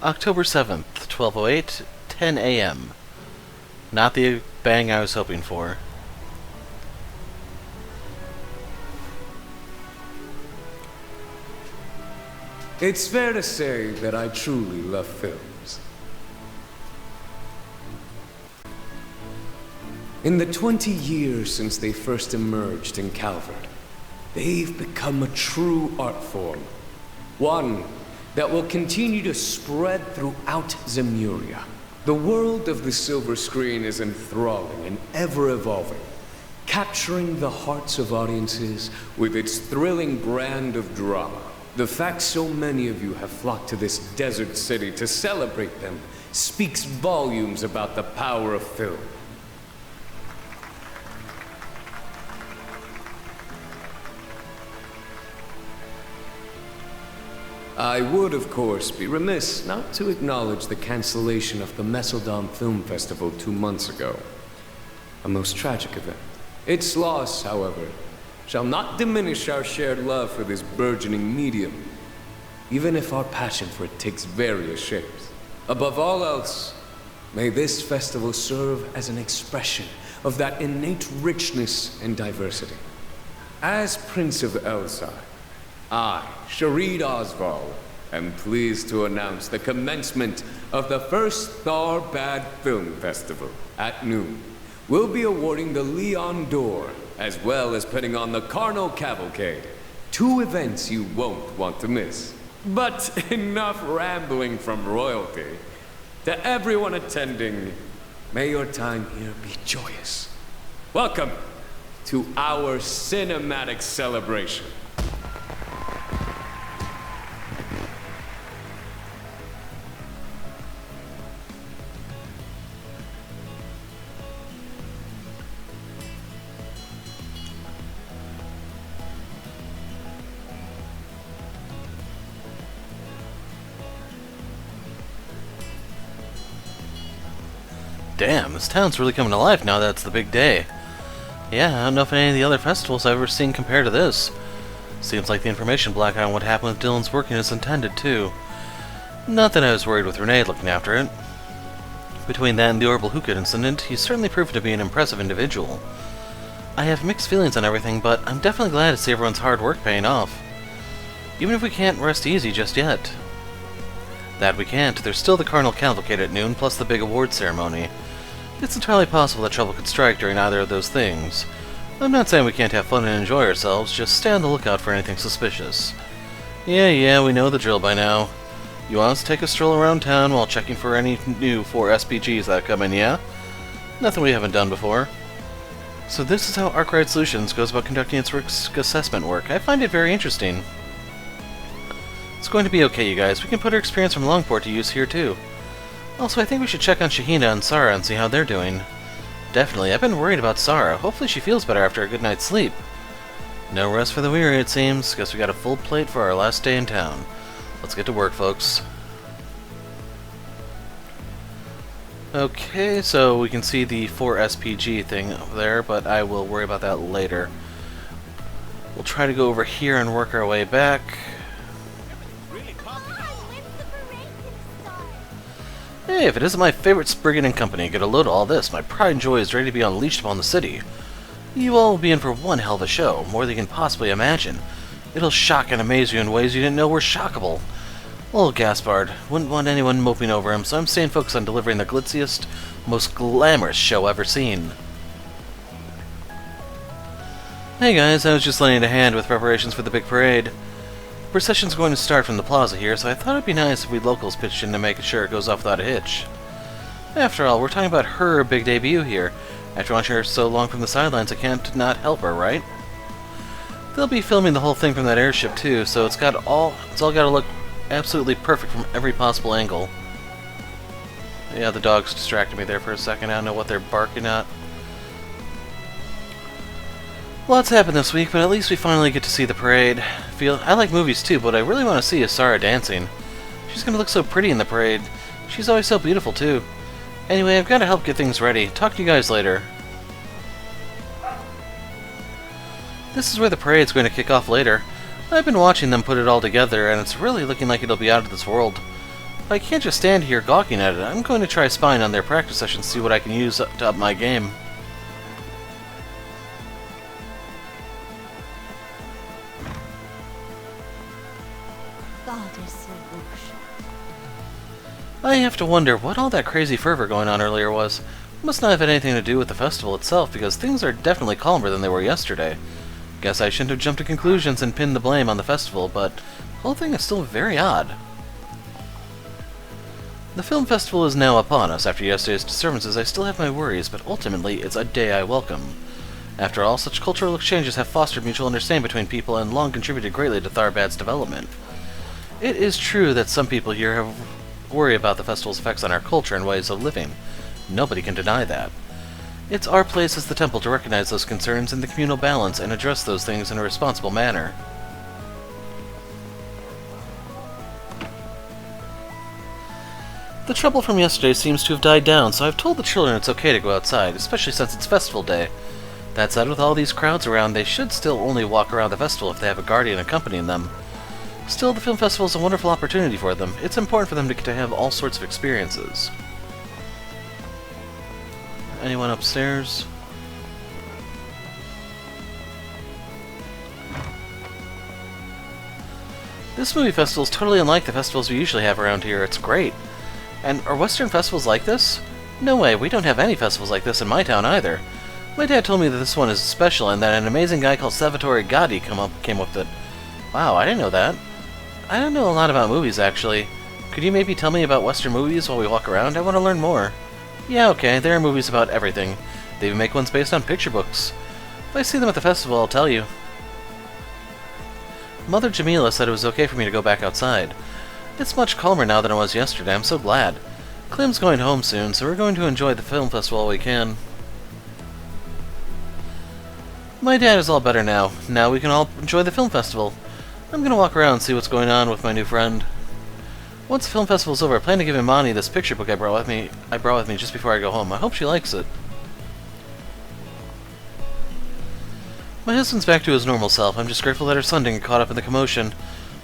October 7th, 12:08, 10 a.m. Not the bang I was hoping for. It's fair to say that I truly love films. In the 20 years since they first emerged in Calvert, they've become a true art form. One that will continue to spread throughout Zemuria. The world of the silver screen is enthralling and ever-evolving, capturing the hearts of audiences with its thrilling brand of drama. The fact so many of you have flocked to this desert city to celebrate them speaks volumes about the power of film. I would, of course, be remiss not to acknowledge the cancellation of the Mesodon Film Festival 2 months ago. A most tragic event. Its loss, however, shall not diminish our shared love for this burgeoning medium, even if our passion for it takes various shapes. Above all else, may this festival serve as an expression of that innate richness and diversity. As Prince of Elzai, I, Sharid Oswald, am pleased to announce the commencement of the first Tharbad Film Festival at noon. We'll be awarding the Leon d'Or, as well as putting on the Carnal Cavalcade. 2 events you won't want to miss. But enough rambling from royalty. To everyone attending, may your time here be joyous. Welcome to our cinematic celebration. Damn, this town's really coming to life now that it's the big day. Yeah, I don't know if any of the other festivals I've ever seen compare to this. Seems like the information blackout on what happened with Dylan's working is intended, too. Not that I was worried with Renee looking after it. Between that and the Orbital Hookah incident, he's certainly proven to be an impressive individual. I have mixed feelings on everything, but I'm definitely glad to see everyone's hard work paying off. Even if we can't rest easy just yet. That we can't. There's still the Carnal Cavalcade at noon, plus the big award ceremony. It's entirely possible that trouble could strike during either of those things. I'm not saying we can't have fun and enjoy ourselves, just stay on the lookout for anything suspicious. Yeah, we know the drill by now. You want us to take a stroll around town while checking for any new 4 SPGs that come in, yeah? Nothing we haven't done before. So this is how Arkwright Solutions goes about conducting its risk assessment work. I find it very interesting. It's going to be okay, you guys. We can put our experience from Longport to use here, too. Also, I think we should check on Shahina and Sarah and see how they're doing. Definitely, I've been worried about Sarah. Hopefully she feels better after a good night's sleep. No rest for the weary, it seems. Guess we got a full plate for our last day in town. Let's get to work, folks. Okay, so we can see the 4 SPG thing over there, but I will worry about that later. We'll try to go over here and work our way back. Hey, if it isn't my favorite Spriggan and Company, get a load of all this. My pride and joy is ready to be unleashed upon the city. You all will be in for one hell of a show, more than you can possibly imagine. It'll shock and amaze you in ways you didn't know were shockable. Old Gaspard wouldn't want anyone moping over him, so I'm staying focused on delivering the glitziest, most glamorous show ever seen. Hey guys, I was just lending a hand with preparations for the big parade. The procession's going to start from the plaza here, so I thought it'd be nice if we locals pitched in to make sure it goes off without a hitch. After all, we're talking about her big debut here. After watching her so long from the sidelines, I can't not help her, right? They'll be filming the whole thing from that airship too, so it's all got to look absolutely perfect from every possible angle. Yeah, the dogs distracted me there for a second. I don't know what they're barking at. Lots happened this week, but at least we finally get to see the parade. I like movies too, but I really want to see Sarah dancing. She's gonna look so pretty in the parade. She's always so beautiful too. Anyway, I've got to help get things ready. Talk to you guys later. This is where the parade's going to kick off later. I've been watching them put it all together, and it's really looking like it'll be out of this world. If I can't just stand here gawking at it, I'm going to try spying on their practice sessions, see what I can use to up my game. I have to wonder what all that crazy fervor going on earlier was. It must not have had anything to do with the festival itself, because things are definitely calmer than they were yesterday. Guess I shouldn't have jumped to conclusions and pinned the blame on the festival, but the whole thing is still very odd. The film festival is now upon us. After yesterday's disturbances, I still have my worries, but ultimately it's a day I welcome. After all, such cultural exchanges have fostered mutual understanding between people and long contributed greatly to Tharbad's development. It is true that some people here worry about the festival's effects on our culture and ways of living. Nobody can deny that. It's our place as the temple to recognize those concerns in the communal balance and address those things in a responsible manner. The trouble from yesterday seems to have died down, so I've told the children it's okay to go outside, especially since it's festival day. That said, with all these crowds around, they should still only walk around the festival if they have a guardian accompanying them. Still, the film festival is a wonderful opportunity for them. It's important for them to get to have all sorts of experiences. Anyone upstairs? This movie festival is totally unlike the festivals we usually have around here. It's great. And are Western festivals like this? No way, we don't have any festivals like this in my town either. My dad told me that this one is special and that an amazing guy called Salvatore Gatti came up with it. Wow, I didn't know that. I don't know a lot about movies, actually. Could you maybe tell me about Western movies while we walk around? I want to learn more. Yeah, okay, there are movies about everything. They even make ones based on picture books. If I see them at the festival, I'll tell you. Mother Jamila said it was okay for me to go back outside. It's much calmer now than it was yesterday. I'm so glad. Clem's going home soon, so we're going to enjoy the film festival while we can. My dad is all better now. Now we can all enjoy the film festival. I'm going to walk around and see what's going on with my new friend. Once the film festival's over, I plan to give Imani this picture book I brought with me just before I go home. I hope she likes it. My husband's back to his normal self. I'm just grateful that her son didn't get caught up in the commotion.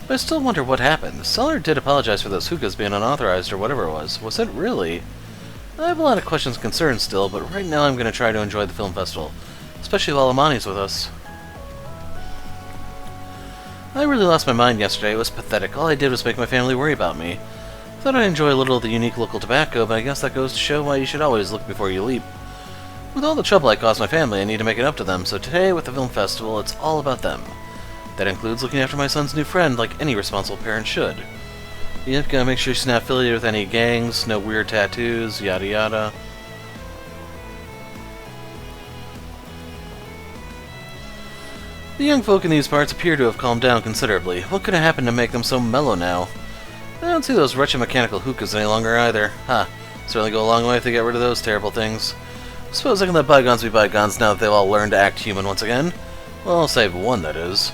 But I still wonder what happened. The seller did apologize for those hookahs being unauthorized or whatever it was. Was it really? I have a lot of questions and concerns still, but right now I'm going to try to enjoy the film festival. Especially while Imani's with us. I really lost my mind yesterday. It was pathetic. All I did was make my family worry about me. I thought I'd enjoy a little of the unique local tobacco, but I guess that goes to show why you should always look before you leap. With all the trouble I caused my family, I need to make it up to them, so today, with the film festival, it's all about them. That includes looking after my son's new friend like any responsible parent should. Yep, gotta make sure she's not affiliated with any gangs, no weird tattoos, yada yada. The young folk in these parts appear to have calmed down considerably. What could have happened to make them so mellow now? I don't see those wretched mechanical hookahs any longer either. Certainly go a long way if they get rid of those terrible things. Suppose I can let bygones be bygones now that they've all learned to act human once again. Well, save one, that is.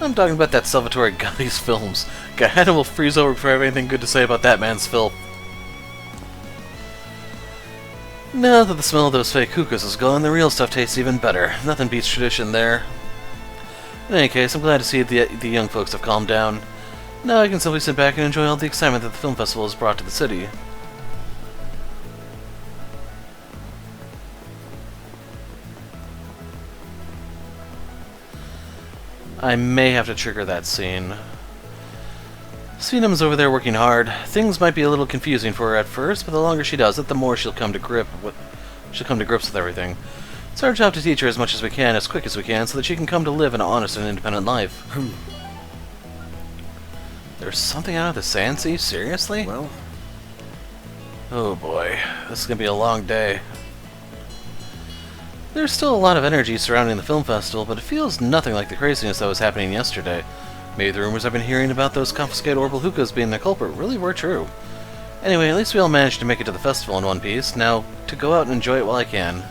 I'm talking about that Salvatore Gatti's films. God, will freeze over before I have anything good to say about that man's filth. Now that the smell of those fake hookahs is gone, the real stuff tastes even better. Nothing beats tradition there. In any case, I'm glad to see the young folks have calmed down. Now I can simply sit back and enjoy all the excitement that the film festival has brought to the city. I may have to trigger that scene. Seenum's over there working hard. Things might be a little confusing for her at first, but the longer she does it, the more she'll come to grips with everything. It's our job to teach her as much as we can, as quick as we can, so that she can come to live an honest and independent life. There's something out of the sand sea? Seriously? Well? Oh boy, this is gonna be a long day. There's still a lot of energy surrounding the film festival, but it feels nothing like the craziness that was happening yesterday. Maybe the rumors I've been hearing about those confiscated orbital hookahs being the culprit really were true. Anyway, at least we all managed to make it to the festival in one piece. Now, to go out and enjoy it while I can.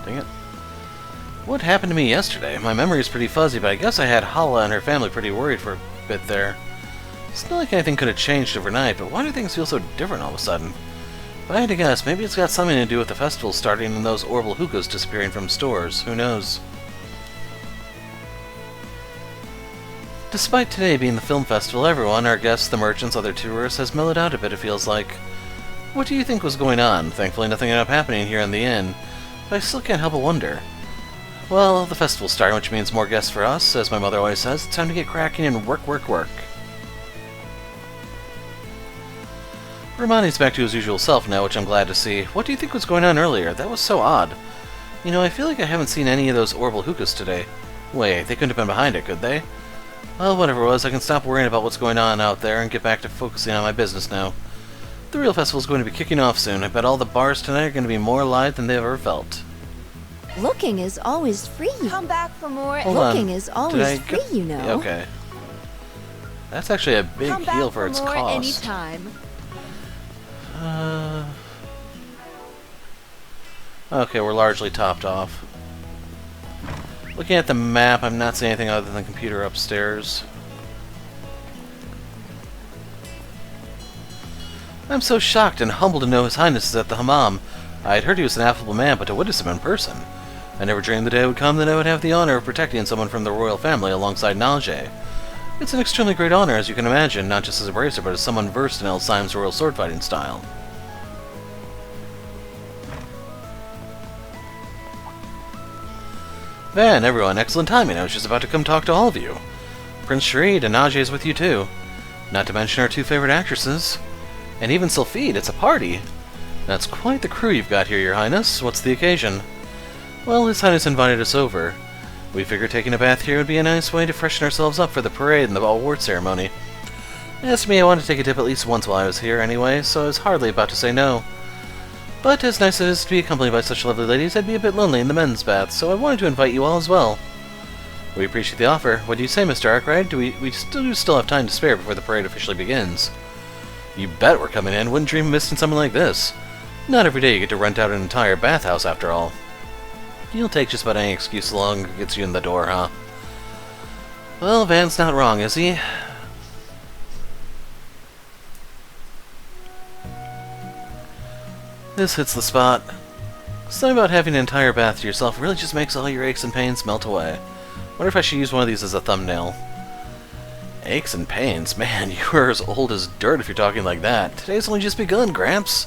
Dang it. What happened to me yesterday? My memory is pretty fuzzy, but I guess I had Hala and her family pretty worried for a bit there. It's not like anything could have changed overnight, but why do things feel so different all of a sudden? If I had to guess, maybe it's got something to do with the festival starting and those orbital hookahs disappearing from stores. Who knows? Despite today being the film festival, everyone, our guests, the merchants, other tourists, has mellowed out a bit, it feels like. What do you think was going on? Thankfully nothing ended up happening here in the inn, but I still can't help but wonder. Well, the festival's starting, which means more guests for us. As my mother always says, it's time to get cracking and work, work, work. Bermotti's back to his usual self now, which I'm glad to see. What do you think was going on earlier? That was so odd. You know, I feel like I haven't seen any of those orbital hookahs today. Wait, they couldn't have been behind it, could they? Well, whatever it was, I can stop worrying about what's going on out there and get back to focusing on my business now. The real festival's going to be kicking off soon. I bet all the bars tonight are going to be more alive than they've ever felt. Looking is always free. Come back for more. Hold Looking on. is always free, you know. Yeah, okay. That's actually a big heal for its cost. Anytime. Okay, we're largely topped off. Looking at the map, I'm not seeing anything other than the computer upstairs. I'm so shocked and humbled to know His Highness is at the hammam. I had heard he was an affable man, but to witness him in person. I never dreamed the day would come that I would have the honor of protecting someone from the royal family alongside Nalje. It's an extremely great honor, as you can imagine, not just as a bracer, but as someone versed in El Syme's royal sword-fighting style. Van, everyone, excellent timing. I was just about to come talk to all of you. Prince Sharid and Najee is with you too. Not to mention our two favorite actresses. And even Sylphide, it's a party. That's quite the crew you've got here, Your Highness. What's the occasion? Well, His Highness invited us over. We figured taking a bath here would be a nice way to freshen ourselves up for the parade and the award ceremony. As to me, I wanted to take a dip at least once while I was here anyway, so I was hardly about to say no. But as nice as it is to be accompanied by such lovely ladies, I'd be a bit lonely in the men's bath, so I wanted to invite you all as well. We appreciate the offer. What do you say, Mr. Arkwright? We still have time to spare before the parade officially begins. You bet we're coming in. Wouldn't dream of missing something like this. Not every day you get to rent out an entire bathhouse, after all. You'll take just about any excuse along that gets you in the door, huh? Well, Van's not wrong, is he? This hits the spot. Something about having an entire bath to yourself really just makes all your aches and pains melt away. Wonder if I should use one of these as a thumbnail. Aches and pains? Man, you are as old as dirt if you're talking like that. Today's only just begun, Gramps.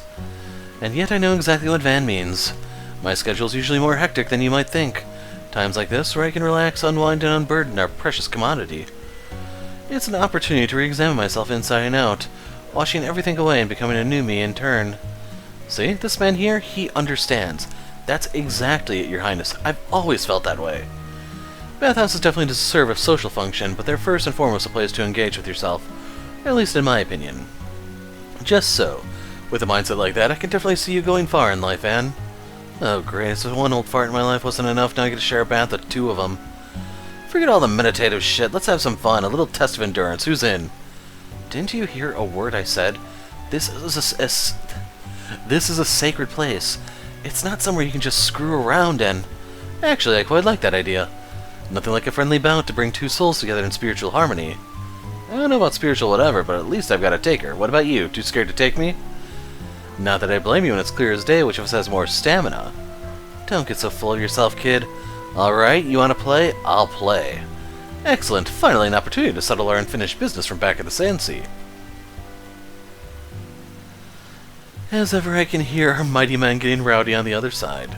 And yet I know exactly what Van means. My schedule's usually more hectic than you might think. Times like this where I can relax, unwind, and unburden our precious commodity. It's an opportunity to re-examine myself inside and out, washing everything away and becoming a new me in turn. See, this man here, he understands. That's exactly it, Your Highness. I've always felt that way. Bathhouses definitely does serve a social function, but they're first and foremost a place to engage with yourself. At least in my opinion. Just so. With a mindset like that, I can definitely see you going far in life, Anne. Oh great, so one old fart in my life wasn't enough, now I get to share a bath with two of them. Forget all the meditative shit, let's have some fun, a little test of endurance. Who's in? Didn't you hear a word I said? This is a sacred place. It's not somewhere you can just screw around in. Actually, I quite like that idea. Nothing like a friendly bout to bring two souls together in spiritual harmony. I don't know about spiritual whatever, but at least I've got a taker. What about you? Too scared to take me? Not that I blame you when it's clear as day which of us has more stamina. Don't get so full of yourself, kid. Alright, you want to play? I'll play. Excellent. Finally an opportunity to settle our unfinished business from back at the Sandsea. As ever, I can hear our mighty men getting rowdy on the other side.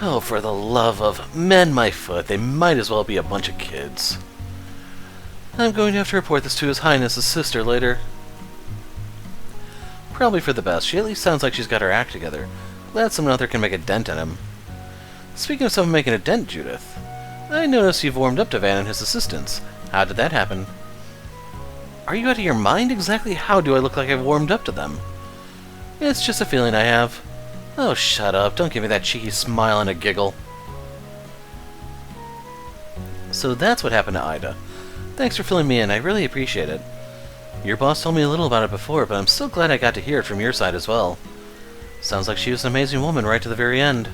Oh, for the love of... mend my foot. They might as well be a bunch of kids. I'm going to have to report this to His Highness's sister later. Probably for the best. She at least sounds like she's got her act together. Glad someone out there can make a dent in him. Speaking of someone making a dent, Judith, I notice you've warmed up to Van and his assistants. How did that happen? Are you out of your mind? Exactly how do I look like I've warmed up to them? It's just a feeling I have. Oh, shut up. Don't give me that cheeky smile and a giggle. So that's what happened to Ida. Thanks for filling me in. I really appreciate it. Your boss told me a little about it before, but I'm still glad I got to hear it from your side as well. Sounds like she was an amazing woman right to the very end.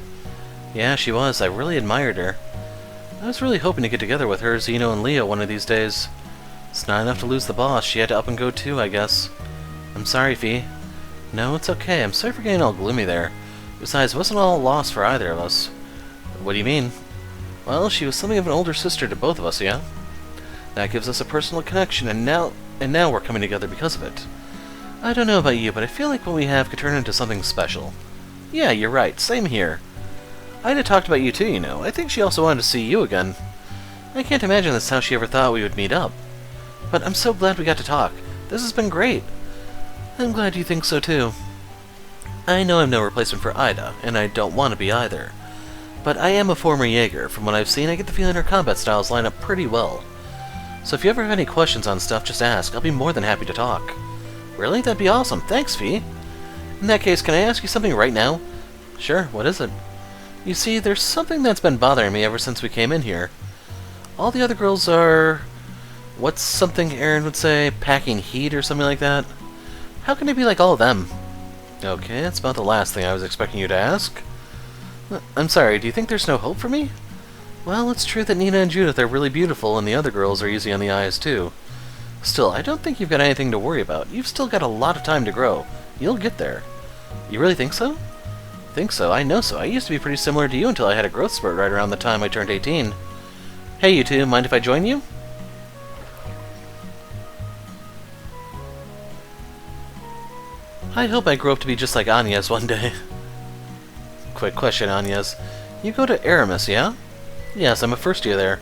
Yeah, she was. I really admired her. I was really hoping to get together with her, Zeno, and Leo one of these days. It's not enough to lose the boss. She had to up and go too, I guess. I'm sorry, Fee. No, it's okay. I'm sorry for getting all gloomy there. Besides, it wasn't all lost for either of us. What do you mean? Well, she was something of an older sister to both of us, yeah? That gives us a personal connection, and now we're coming together because of it. I don't know about you, but I feel like what we have could turn into something special. Yeah, you're right. Same here. Ida talked about you too, you know. I think she also wanted to see you again. I can't imagine that's how she ever thought we would meet up. But I'm so glad we got to talk. This has been great. I'm glad you think so too. I know I'm no replacement for Ida, and I don't want to be either. But I am a former Jaeger. From what I've seen, I get the feeling our combat styles line up pretty well. So if you ever have any questions on stuff, just ask. I'll be more than happy to talk. Really? That'd be awesome. Thanks, Fee. In that case, can I ask you something right now? Sure, what is it? You see, there's something that's been bothering me ever since we came in here. All the other girls are... what's something Aaron would say? Packing heat or something like that? How can they be like all of them? Okay, that's about the last thing I was expecting you to ask. I'm sorry, do you think there's no hope for me? Well, it's true that Nina and Judith are really beautiful and the other girls are easy on the eyes too. Still, I don't think you've got anything to worry about. You've still got a lot of time to grow. You'll get there. You really think so? Think so, I know so. I used to be pretty similar to you until I had a growth spurt right around the time I turned 18. Hey you two, mind if I join you? I hope I grow up to be just like Agnes one day. Quick question, Agnes. You go to Aramis, yeah? Yes, I'm a first year there.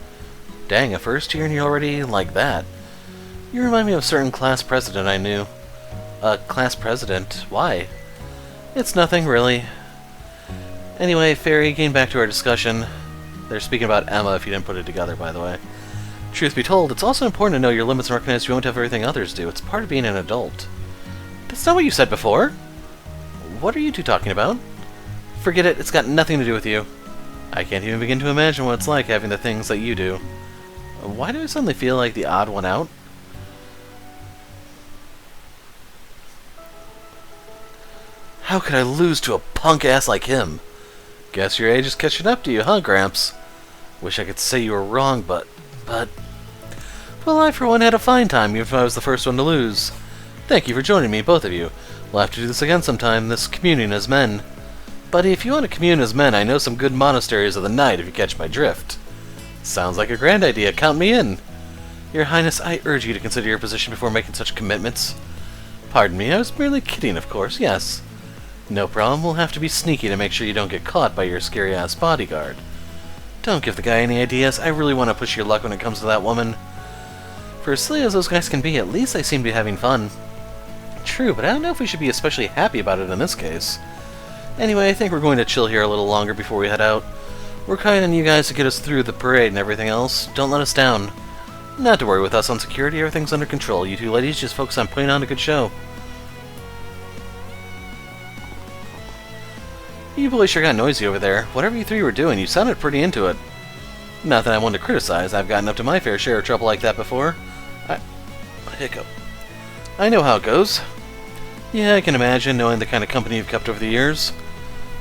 Dang, a first year and you're already like that. You remind me of a certain class president I knew. Class president? Why? It's nothing, really. Anyway, Fairy, getting back to our discussion. They're speaking about Emma, if you didn't put it together, by the way. Truth be told, it's also important to know your limits and recognize you won't have everything others do. It's part of being an adult. That's not what you said before! What are you two talking about? Forget it, it's got nothing to do with you. I can't even begin to imagine what it's like having the things that you do. Why do I suddenly feel like the odd one out? How could I lose to a punk ass like him? Guess your age is catching up to you, huh, Gramps? Wish I could say you were wrong, but... Well, I for one had a fine time, even if I was the first one to lose. Thank you for joining me, both of you. We'll have to do this again sometime, this communing as men. Buddy, if you want to commune as men, I know some good monasteries of the night, if you catch my drift. Sounds like a grand idea, count me in. Your Highness, I urge you to consider your position before making such commitments. Pardon me, I was merely kidding, of course, yes. No problem, we'll have to be sneaky to make sure you don't get caught by your scary-ass bodyguard. Don't give the guy any ideas, I really want to push your luck when it comes to that woman. For as silly as those guys can be, at least they seem to be having fun. True, but I don't know if we should be especially happy about it in this case. Anyway, I think we're going to chill here a little longer before we head out. We're counting on you guys to get us through the parade and everything else. Don't let us down. Not to worry with us on security, everything's under control. You two ladies just focus on putting on a good show. You boys sure got noisy over there. Whatever you three were doing, you sounded pretty into it. Not that I want to criticize, I've gotten up to my fair share of trouble like that before. Hiccup. I know how it goes. Yeah, I can imagine, knowing the kind of company you've kept over the years.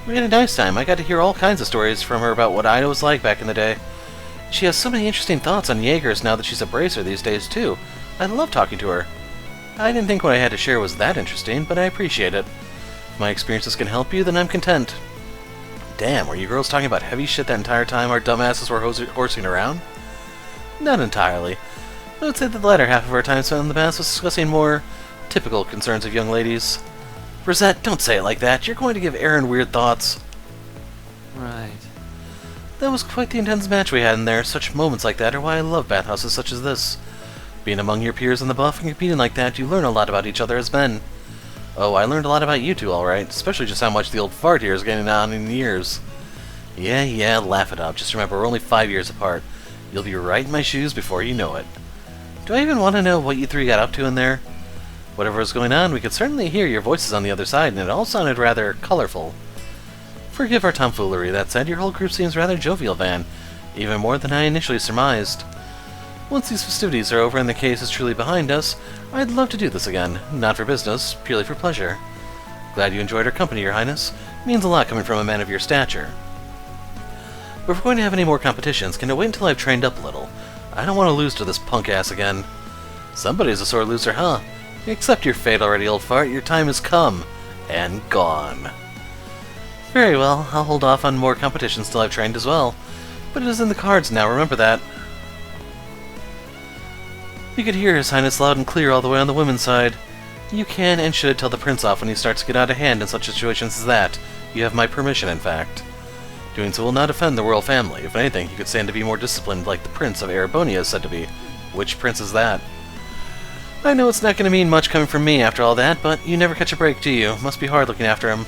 We had a nice time. I got to hear all kinds of stories from her about what Ida was like back in the day. She has so many interesting thoughts on Jaegers now that she's a bracer these days, too. I love talking to her. I didn't think what I had to share was that interesting, but I appreciate it. If my experiences can help you, then I'm content. Damn, were you girls talking about heavy shit that entire time our dumbasses were horsing around? Not entirely. I would say that the latter half of our time spent in the past was discussing more typical concerns of young ladies. Rosette, don't say it like that. You're going to give Aaron weird thoughts. Right. That was quite the intense match we had in there. Such moments like that are why I love bathhouses such as this. Being among your peers in the buff and competing like that, you learn a lot about each other as men. Oh, I learned a lot about you two, alright. Especially just how much the old fart here is getting on in years. Yeah, laugh it up. Just remember, we're only 5 years apart. You'll be right in my shoes before you know it. Do I even want to know what you three got up to in there? Whatever was going on, we could certainly hear your voices on the other side, and it all sounded rather colorful. Forgive our tomfoolery. That said, your whole group seems rather jovial, Van. Even more than I initially surmised. Once these festivities are over and the case is truly behind us, I'd love to do this again. Not for business, purely for pleasure. Glad you enjoyed our company, Your Highness. It means a lot coming from a man of your stature. But if we're going to have any more competitions, can it wait until I've trained up a little? I don't want to lose to this punk ass again. Somebody's a sore loser, huh? Accept your fate already, old fart. Your time has come. And gone. Very well, I'll hold off on more competitions till I've trained as well. But it is in the cards now, remember that. You could hear His Highness loud and clear all the way on the women's side. You can and should tell the prince off when he starts to get out of hand in such situations as that. You have my permission, in fact. Doing so will not offend the royal family. If anything, he could stand to be more disciplined like the Prince of Erebonia is said to be. Which prince is that? I know it's not going to mean much coming from me after all that, but you never catch a break, do you? Must be hard looking after him.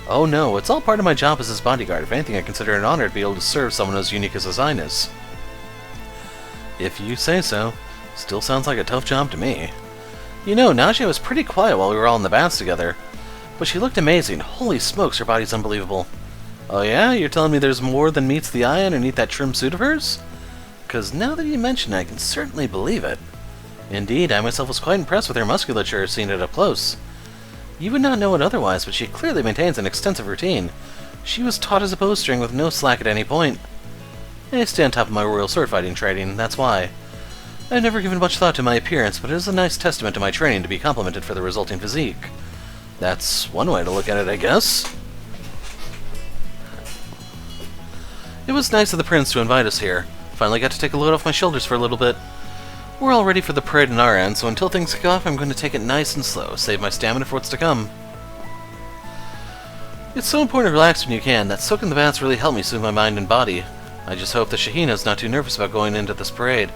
Oh no, it's all part of my job as his bodyguard. If anything, I consider it an honor to be able to serve someone as unique as His Highness. If you say so. Still sounds like a tough job to me. You know, Nausea was pretty quiet while we were all in the baths together. But she looked amazing. Holy smokes, her body's unbelievable. Oh yeah? You're telling me there's more than meets the eye underneath that trim suit of hers? 'Cause now that you mention it, I can certainly believe it. Indeed, I myself was quite impressed with her musculature, seeing it up close. You would not know it otherwise, but she clearly maintains an extensive routine. She was taught as a bowstring with no slack at any point. I stay on top of my royal sword fighting training, that's why. I've never given much thought to my appearance, but it is a nice testament to my training to be complimented for the resulting physique. That's one way to look at it, I guess. It was nice of the prince to invite us here. Finally got to take a load off my shoulders for a little bit. We're all ready for the parade on our end, so until things kick off, I'm going to take it nice and slow, save my stamina for what's to come. It's so important to relax when you can. That soak in the baths really helped me soothe my mind and body. I just hope that Shahina's not too nervous about going into this parade.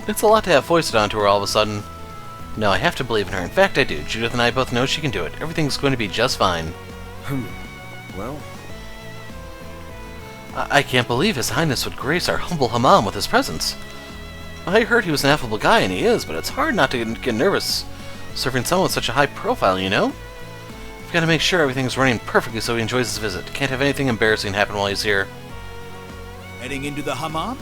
It's a lot to have foisted onto her all of a sudden. No, I have to believe in her. In fact, I do. Judith and I both know she can do it. Everything's going to be just fine. Well... I can't believe His Highness would grace our humble hammam with his presence. I heard he was an affable guy, and he is, but it's hard not to get nervous serving someone with such a high profile, you know? We've got to make sure everything's running perfectly so he enjoys his visit. Can't have anything embarrassing happen while he's here. Heading into the hammam?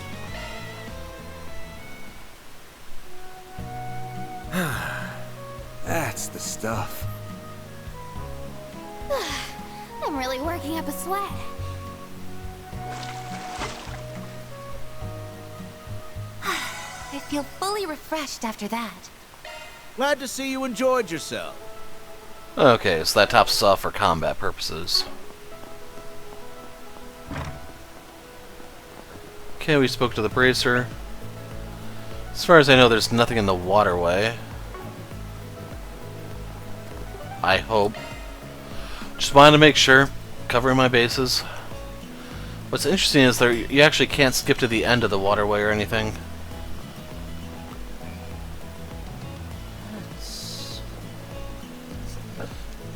That's the stuff. I'm really working up a sweat. I feel fully refreshed after that. Glad to see you enjoyed yourself. Okay, so that tops us off for combat purposes. Okay, we spoke to the bracer. As far as I know, there's nothing in the waterway. I hope. Just wanted to make sure, covering my bases. What's interesting is you actually can't skip to the end of the waterway or anything.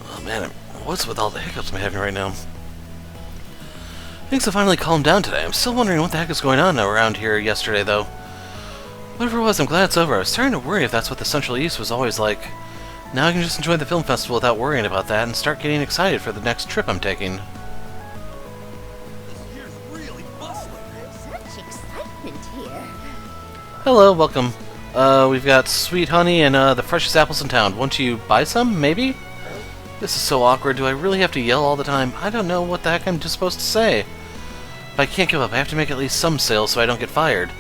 Oh man, what's with all the hiccups I'm having right now? Things have finally calmed down today. I'm still wondering what the heck is going on around here yesterday, though. Whatever it was, I'm glad it's over. I was starting to worry if that's what the Central East was always like. Now I can just enjoy the film festival without worrying about that and start getting excited for the next trip I'm taking. Such excitement here. Hello, welcome. We've got sweet honey and the freshest apples in town. Won't you buy some, maybe? This is so awkward. Do I really have to yell all the time? I don't know what the heck I'm just supposed to say. But I can't give up. I have to make at least some sales so I don't get fired.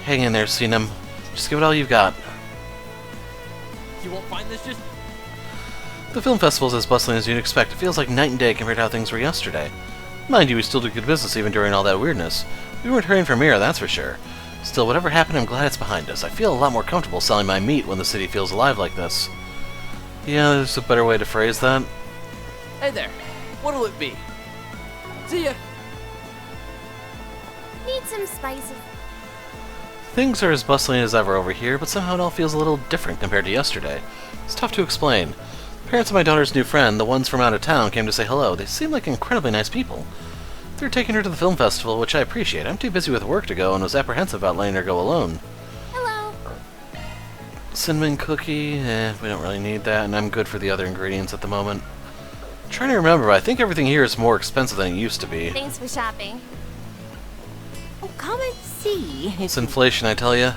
Hang in there, Seenum. Just give it all you've got. You won't find this just... The film festival's as bustling as you'd expect. It feels like night and day compared to how things were yesterday. Mind you, we still do good business even during all that weirdness. We weren't hurrying for Mira, that's for sure. Still, whatever happened, I'm glad it's behind us. I feel a lot more comfortable selling my meat when the city feels alive like this. Yeah, there's a better way to phrase that. Hey there. What'll it be? See ya. Need some spices. Things are as bustling as ever over here, but somehow it all feels a little different compared to yesterday. It's tough to explain. The parents of my daughter's new friend, the ones from out of town, came to say hello. They seem like incredibly nice people. They're taking her to the film festival, which I appreciate. I'm too busy with work to go and was apprehensive about letting her go alone. Hello. Cinnamon cookie? We don't really need that, and I'm good for the other ingredients at the moment. I'm trying to remember, but I think everything here is more expensive than it used to be. Thanks for shopping. Oh, come and see. It's inflation, I tell ya.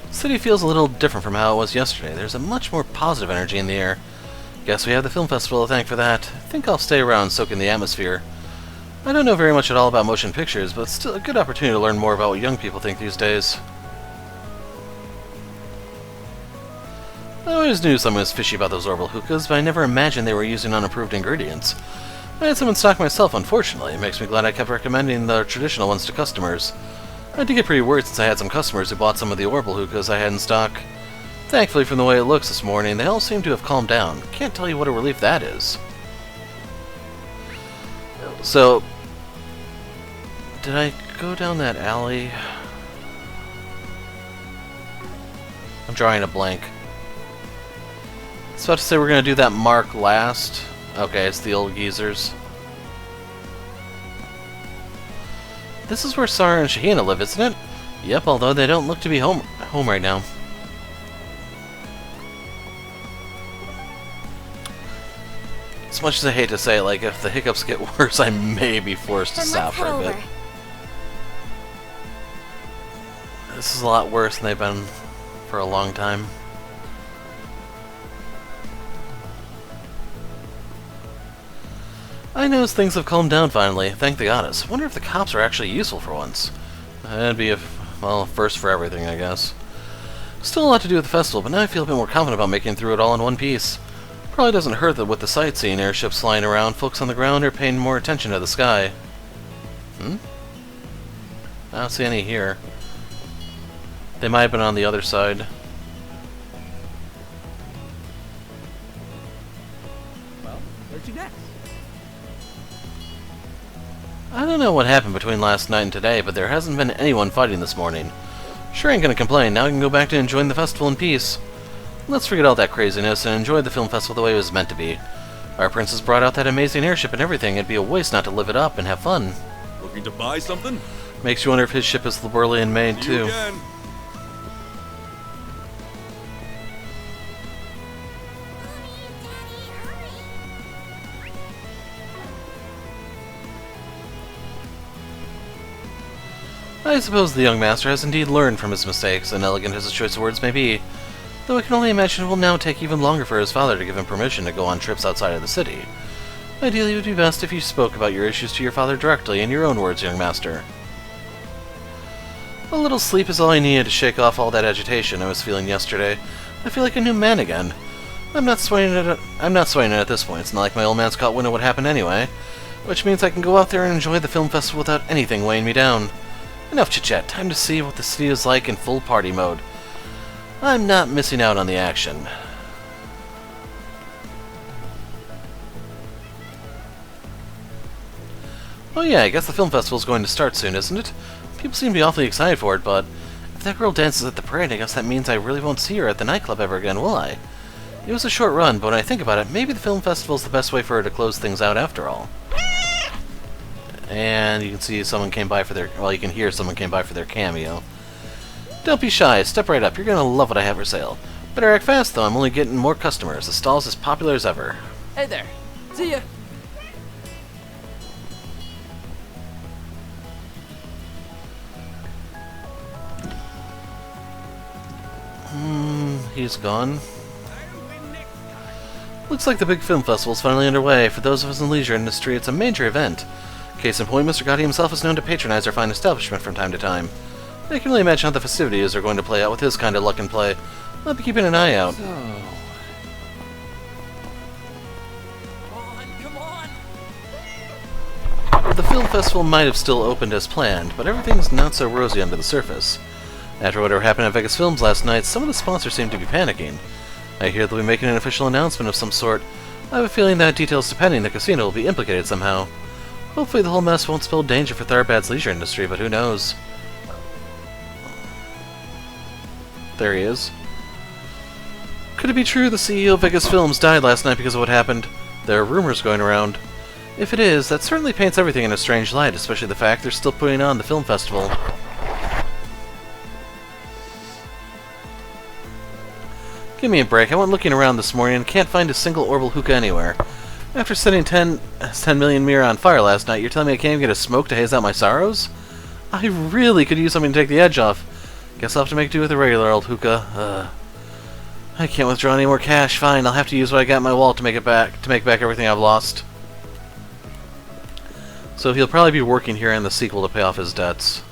The city feels a little different from how it was yesterday. There's a much more positive energy in the air. Guess we have the film festival to thank for that. I think I'll stay around soaking the atmosphere. I don't know very much at all about motion pictures, but it's still a good opportunity to learn more about what young people think these days. I always knew someone was fishy about those orbital hookahs, but I never imagined they were using unapproved ingredients. I had some in stock myself, unfortunately. It makes me glad I kept recommending the traditional ones to customers. I did get pretty worried since I had some customers who bought some of the orbital hookahs I had in stock. Thankfully, from the way it looks this morning, they all seem to have calmed down. Can't tell you what a relief that is. So, did I go down that alley? I'm drawing a blank. I was about to say we're going to do that mark last. Okay, it's the old geezers. This is where Sarah and Shahina live, isn't it? Yep, although they don't look to be home right now. As much as I hate to say it, like, if the hiccups get worse, I may be forced to stop for a bit. This is a lot worse than they've been for a long time. I notice things have calmed down finally, thank the goddess. Wonder if the cops are actually useful for once. That'd be a, well, first for everything, I guess. Still a lot to do with the festival, but now I feel a bit more confident about making it through it all in one piece. Probably doesn't hurt that with the sightseeing airships flying around, folks on the ground are paying more attention to the sky. I don't see any here. They might have been on the other side. Well, where'd you next? I don't know what happened between last night and today, but there hasn't been anyone fighting this morning. Sure ain't gonna complain, now I can go back to enjoying the festival in peace. Let's forget all that craziness and enjoy the film festival the way it was meant to be. Our princess brought out that amazing airship and everything, it'd be a waste not to live it up and have fun. Looking to buy something? Makes you wonder if his ship is Liberlian made See you too. again. I suppose the young master has indeed learned from his mistakes, and elegant as his choice of words may be, though I can only imagine it will now take even longer for his father to give him permission to go on trips outside of the city. Ideally, it would be best if you spoke about your issues to your father directly in your own words, young master. A little sleep is all I needed to shake off all that agitation I was feeling yesterday. I feel like a new man again. I'm not sweating it at this point. It's not like my old man's caught wind of what happened anyway, which means I can go out there and enjoy the film festival without anything weighing me down. Enough chit-chat, time to see what the city is like in full party mode. I'm not missing out on the action. Oh yeah, I guess the film festival's going to start soon, isn't it? People seem to be awfully excited for it, but if that girl dances at the parade, I guess that means I really won't see her at the nightclub ever again, will I? It was a short run, but when I think about it, maybe the film festival's the best way for her to close things out after all. And you can see someone came by for their... well, you can hear someone came by for their cameo. Don't be shy, step right up, you're gonna love what I have for sale. Better act fast though, I'm only getting more customers. The stall's as popular as ever. Hey there. See ya. He's gone. Looks like the big film festival's finally underway. For those of us in the leisure industry, it's a major event. Case in point, Mr. Gotti himself is known to patronize our fine establishment from time to time. I can really imagine how the festivities are going to play out with his kind of luck and play. I'll be keeping an eye out. Come on. The film festival might have still opened as planned, but everything's not so rosy under the surface. After whatever happened at Vegas Films last night, some of the sponsors seem to be panicking. I hear they'll be making an official announcement of some sort. I have a feeling that details depending the casino will be implicated somehow. Hopefully the whole mess won't spell danger for Tharbad's leisure industry, but who knows. There he is. Could it be true the CEO of Vegas Films died last night because of what happened? There are rumors going around. If it is, that certainly paints everything in a strange light, especially the fact they're still putting on the film festival. Give me a break. I went looking around this morning and can't find a single orbital hookah anywhere. After setting 10 million mirror on fire last night, you're telling me I can't even get a smoke to haze out my sorrows? I really could use something to take the edge off. Guess I'll have to make do with a regular old hookah. I can't withdraw any more cash. Fine, I'll have to use what I got in my wallet to make back everything I've lost. So he'll probably be working here in the sequel to pay off his debts.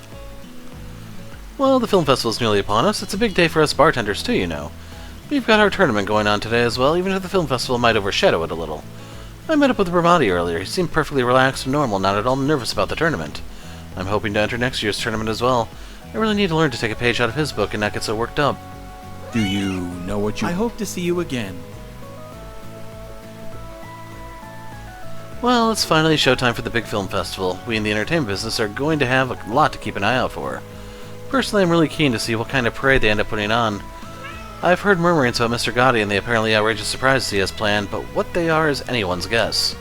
Well, the film festival's nearly upon us. It's a big day for us bartenders too, you know. We've got our tournament going on today as well, even if the film festival might overshadow it a little. I met up with Bermotti earlier. He seemed perfectly relaxed and normal, not at all nervous about the tournament. I'm hoping to enter next year's tournament as well. I really need to learn to take a page out of his book and not get so worked up. Do you know what you... I hope to see you again. Well, it's finally showtime for the big film festival. We in the entertainment business are going to have a lot to keep an eye out for. Personally, I'm really keen to see what kind of parade they end up putting on. I've heard murmurings about Mr. Gotti and the apparently outrageous surprises he has planned, but what they are is anyone's guess.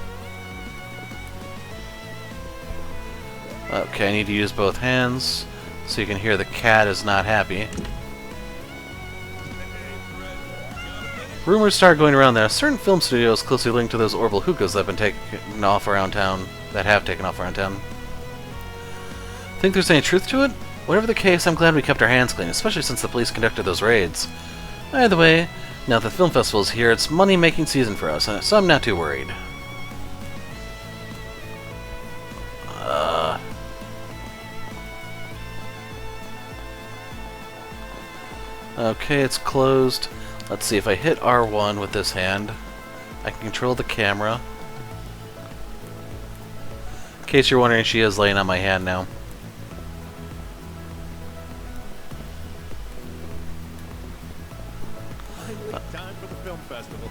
Okay, I need to use both hands, so you can hear the cat is not happy. Rumors start going around that a certain film studio is closely linked to those orbital hookahs that have been taken off around town. Think there's any truth to it? Whatever the case, I'm glad we kept our hands clean, especially since the police conducted those raids. Either way, now that the film festival is here, it's money-making season for us, so I'm not too worried. Okay, it's closed. Let's see, if I hit R1 with this hand, I can control the camera. In case you're wondering, she is laying on my hand now. Time for the film festival.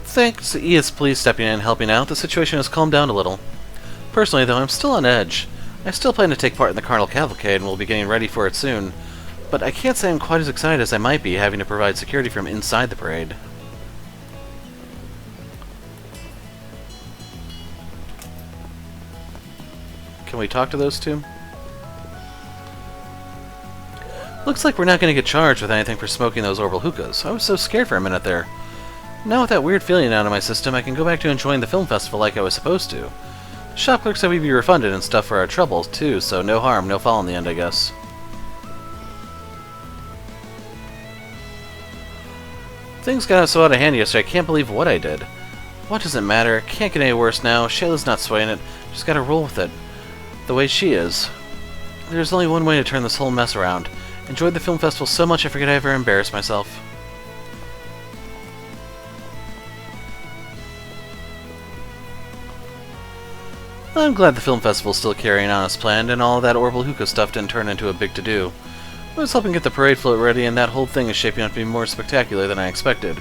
Thanks to Edith's police stepping in and helping out, the situation has calmed down a little. Personally, though, I'm still on edge. I still plan to take part in the Carnival Cavalcade and will be getting ready for it soon. But I can't say I'm quite as excited as I might be having to provide security from inside the parade. Can we talk to those two? Looks like we're not going to get charged with anything for smoking those orbital hookahs. I was so scared for a minute there. Now with that weird feeling out of my system, I can go back to enjoying the film festival like I was supposed to. The shop clerk said we'd be refunded and stuff for our troubles too, so no harm, no foul in the end, I guess. Things got so out of hand yesterday, I can't believe what I did. What does it matter? Can't get any worse now. Shayla's not swaying it. Just gotta roll with it. The way she is. There's only one way to turn this whole mess around. Enjoyed the film festival so much I forget I ever embarrassed myself. I'm glad the film festival's still carrying on as planned, and all that orbital hookah stuff didn't turn into a big to-do. I was helping get the parade float ready, and that whole thing is shaping up to be more spectacular than I expected.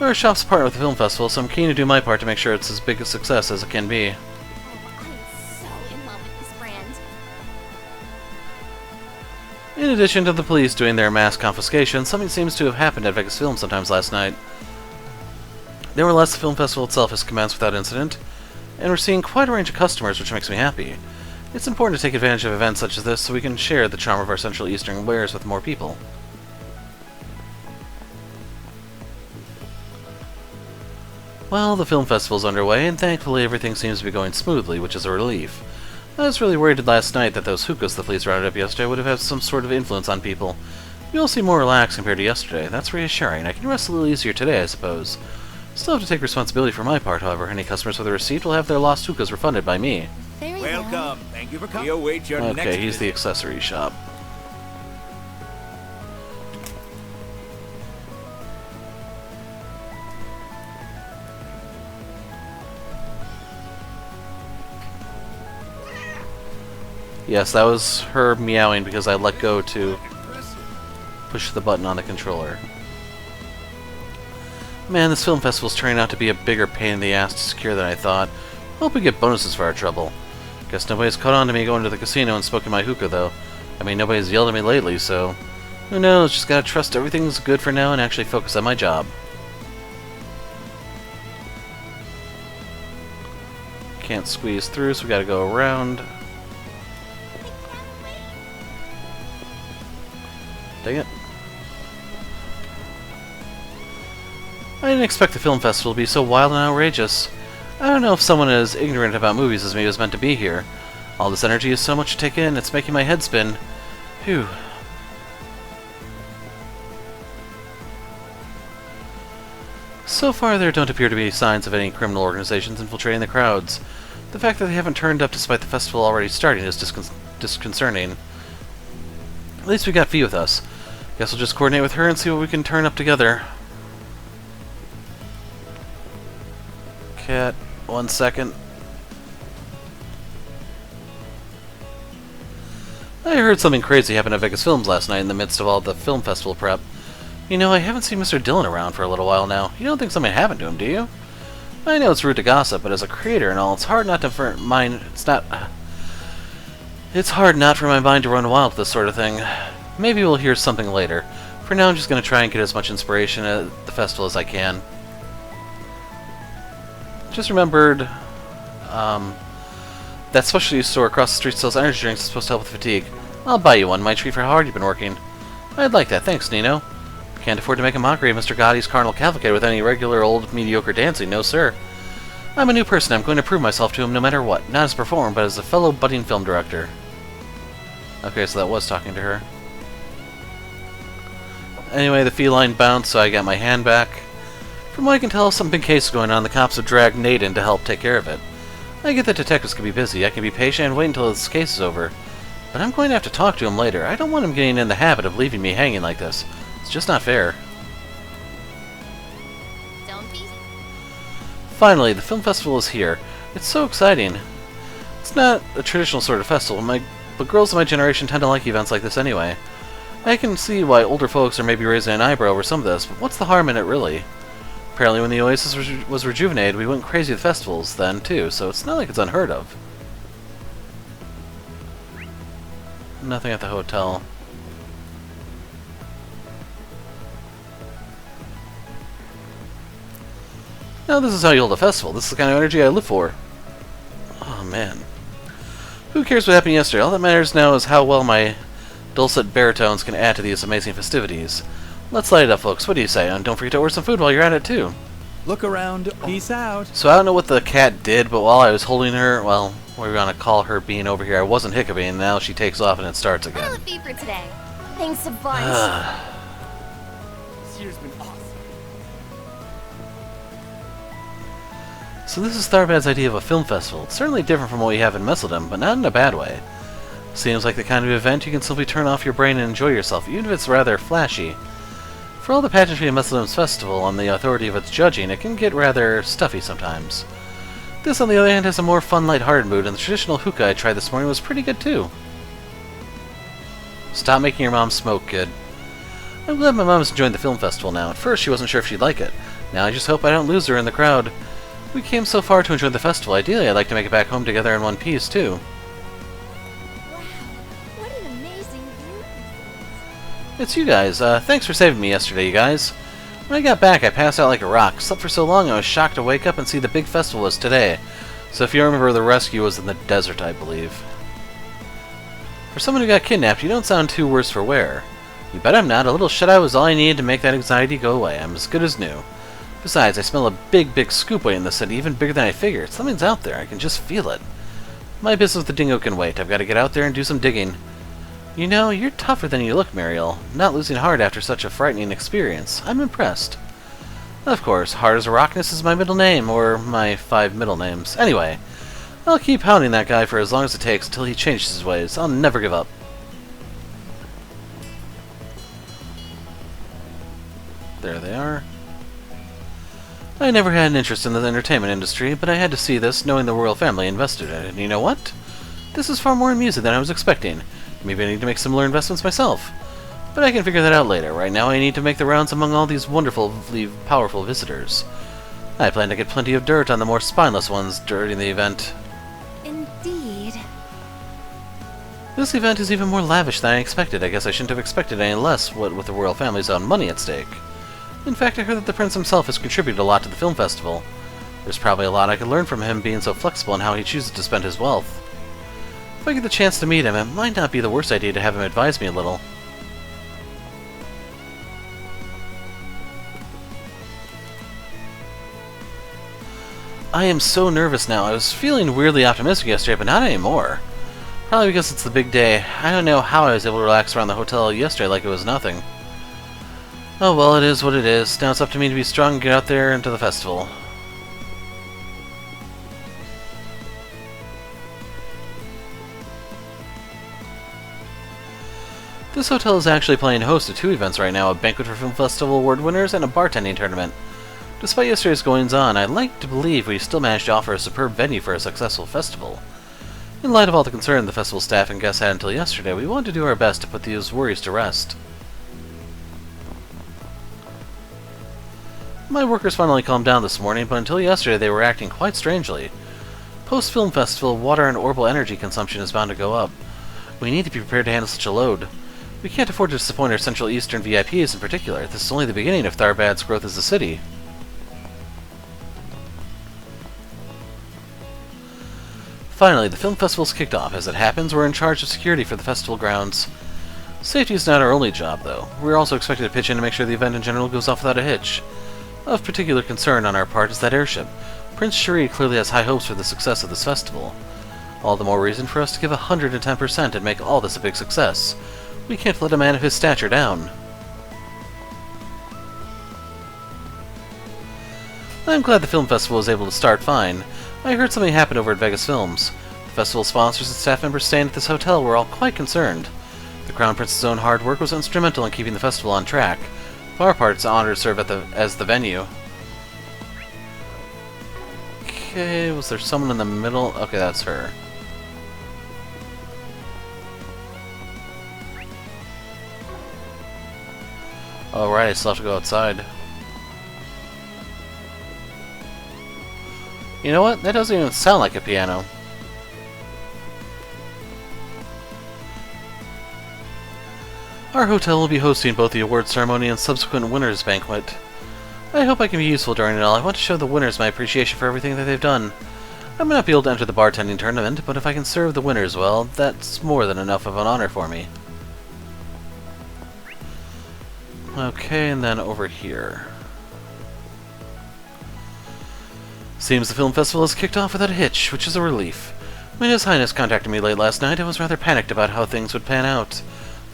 Our shop's partner with the film festival, so I'm keen to do my part to make sure it's as big a success as it can be. I'm so in love with this brand. In addition to the police doing their mass confiscation, something seems to have happened at Vegas Film sometimes last night. Nevertheless, the film festival itself has commenced without incident, and we're seeing quite a range of customers, which makes me happy. It's important to take advantage of events such as this so we can share the charm of our Central Eastern wares with more people. Well, the film festival's underway, and thankfully everything seems to be going smoothly, which is a relief. I was really worried last night that those hookahs the police rounded up yesterday would have had some sort of influence on people. You all seem more relaxed compared to yesterday. That's reassuring. I can rest a little easier today, I suppose. Still have to take responsibility for my part, however. Any customers with a receipt will have their lost hookahs refunded by me. Very Welcome. Thank you for coming. We await your next Okay, he's the visit. accessory shop. Yes, that was her meowing because I let go to push the button on the controller. Man, this film festival's turning out to be a bigger pain in the ass to secure than I thought. Hope we get bonuses for our trouble. Guess nobody's caught on to me going to the casino and smoking my hookah, though. I mean, nobody's yelled at me lately, so... Who knows, just gotta trust everything's good for now and actually focus on my job. Can't squeeze through, so we gotta go around. Dang it. I didn't expect the film festival to be so wild and outrageous. I don't know if someone as ignorant about movies as me was meant to be here. All this energy is so much to take in, it's making my head spin. Phew. So far, there don't appear to be signs of any criminal organizations infiltrating the crowds. The fact that they haven't turned up despite the festival already starting is disconcerting. At least we got Fee with us. Guess we'll just coordinate with her and see what we can turn up together. Cat, 1 second. I heard something crazy happened at Vegas Films last night in the midst of all the film festival prep. You know, I haven't seen Mr. Dillon around for a little while now. You don't think something happened to him, do you? I know it's rude to gossip, but as a creator and all, it's hard not for my mind to run wild with this sort of thing. Maybe we'll hear something later. For now, I'm just going to try and get as much inspiration at the festival as I can. Just remembered, that specialty store across the street sells energy drinks that's supposed to help with fatigue. I'll buy you one, my treat for how hard you've been working. I'd like that, thanks, Nino. Can't afford to make a mockery of Mr. Gotti's carnal cavalcade with any regular old mediocre dancing, no sir. I'm a new person, I'm going to prove myself to him no matter what, not as a performer, but as a fellow budding film director. Okay, so that was talking to her. Anyway, the feline bounced, so I got my hand back. From what I can tell, some big case is going on. The cops have dragged Nate in to help take care of it. I get that detectives can be busy. I can be patient and wait until this case is over. But I'm going to have to talk to him later. I don't want him getting in the habit of leaving me hanging like this. It's just not fair. Don't be. Finally, the film festival is here. It's so exciting. It's not a traditional sort of festival, but girls of my generation tend to like events like this anyway. I can see why older folks are maybe raising an eyebrow over some of this, but what's the harm in it really? Apparently when the Oasis was rejuvenated, we went crazy at festivals then, too, so it's not like it's unheard of. Nothing at the hotel. Now this is how you hold a festival. This is the kind of energy I live for. Oh, man. Who cares what happened yesterday? All that matters now is how well my dulcet baritones can add to these amazing festivities. Let's light it up, folks. What do you say? And don't forget to order some food while you're at it, too. Look around. Peace out. So I don't know what the cat did, but while I was holding her, well, we're going to call her being over here, I wasn't hiccuping, and now she takes off and it starts again. What'll it be for today? Thanks a bunch. This year's been awesome. So this is Tharbad's idea of a film festival. It's certainly different from what we have in Messeldom, but not in a bad way. Seems like the kind of event you can simply turn off your brain and enjoy yourself, even if it's rather flashy. For all the pageantry of Messeldom's festival and the authority of its judging, it can get rather stuffy sometimes. This, on the other hand, has a more fun, light-hearted mood, and the traditional hookah I tried this morning was pretty good, too. Stop making your mom smoke, kid. I'm glad my mom's enjoying the film festival now. At first, she wasn't sure if she'd like it. Now I just hope I don't lose her in the crowd. We came so far to enjoy the festival. Ideally, I'd like to make it back home together in one piece, too. Wow, what an amazing view. It's you guys. Thanks for saving me yesterday, you guys. When I got back, I passed out like a rock. Slept for so long, I was shocked to wake up and see the big festival was today. So if you remember, the rescue was in the desert, I believe. For someone who got kidnapped, you don't sound too worse for wear. You bet I'm not. A little shut-eye was all I needed to make that anxiety go away. I'm as good as new. Besides, I smell a big, big scoop weight in the city, even bigger than I figured. Something's out there. I can just feel it. My business with the dingo can wait. I've got to get out there and do some digging. You know, you're tougher than you look, Mariel. Not losing heart after such a frightening experience. I'm impressed. Of course, hard as a rockness is my middle name, or my 5 middle names. Anyway, I'll keep hounding that guy for as long as it takes until he changes his ways. I'll never give up. There they are. I never had an interest in the entertainment industry, but I had to see this, knowing the royal family invested in it. And you know what? This is far more amusing than I was expecting. Maybe I need to make similar investments myself. But I can figure that out later. Right now I need to make the rounds among all these wonderfully powerful visitors. I plan to get plenty of dirt on the more spineless ones during the event. Indeed. This event is even more lavish than I expected. I guess I shouldn't have expected any less, what with the royal family's own money at stake. In fact, I heard that the prince himself has contributed a lot to the film festival. There's probably a lot I could learn from him being so flexible in how he chooses to spend his wealth. If I get the chance to meet him, it might not be the worst idea to have him advise me a little. I am so nervous now. I was feeling weirdly optimistic yesterday, but not anymore. Probably because it's the big day. I don't know how I was able to relax around the hotel yesterday like it was nothing. Oh well, it is what it is. Now it's up to me to be strong and get out there into the festival. This hotel is actually playing host to 2 events right now, a banquet for film festival award winners and a bartending tournament. Despite yesterday's goings-on, I'd like to believe we still managed to offer a superb venue for a successful festival. In light of all the concern the festival staff and guests had until yesterday, we wanted to do our best to put these worries to rest. My workers finally calmed down this morning, but until yesterday they were acting quite strangely. Post-film festival, water and orbital energy consumption is bound to go up. We need to be prepared to handle such a load. We can't afford to disappoint our Central Eastern VIPs in particular. This is only the beginning of Tharbad's growth as a city. Finally, the film festival's kicked off. As it happens, we're in charge of security for the festival grounds. Safety is not our only job, though. We're also expected to pitch in to make sure the event in general goes off without a hitch. Of particular concern on our part is that airship. Prince Cherie clearly has high hopes for the success of this festival. All the more reason for us to give 110% and make all this a big success. We can't let a man of his stature down. I'm glad the film festival was able to start fine. I heard something happened over at Vegas Films. The festival sponsors and staff members staying at this hotel were all quite concerned. The Crown Prince's own hard work was instrumental in keeping the festival on track. For our part, it's an honor to serve as the venue. Okay, was there someone in the middle? Okay, that's her. Oh, right, I still have to go outside. You know what? That doesn't even sound like a piano. Our hotel will be hosting both the award ceremony and subsequent winners' banquet. I hope I can be useful during it all. I want to show the winners my appreciation for everything that they've done. I may not be able to enter the bartending tournament, but if I can serve the winners well, that's more than enough of an honor for me. Okay, and then over here. Seems the film festival has kicked off without a hitch, which is a relief. When His Highness contacted me late last night, I was rather panicked about how things would pan out.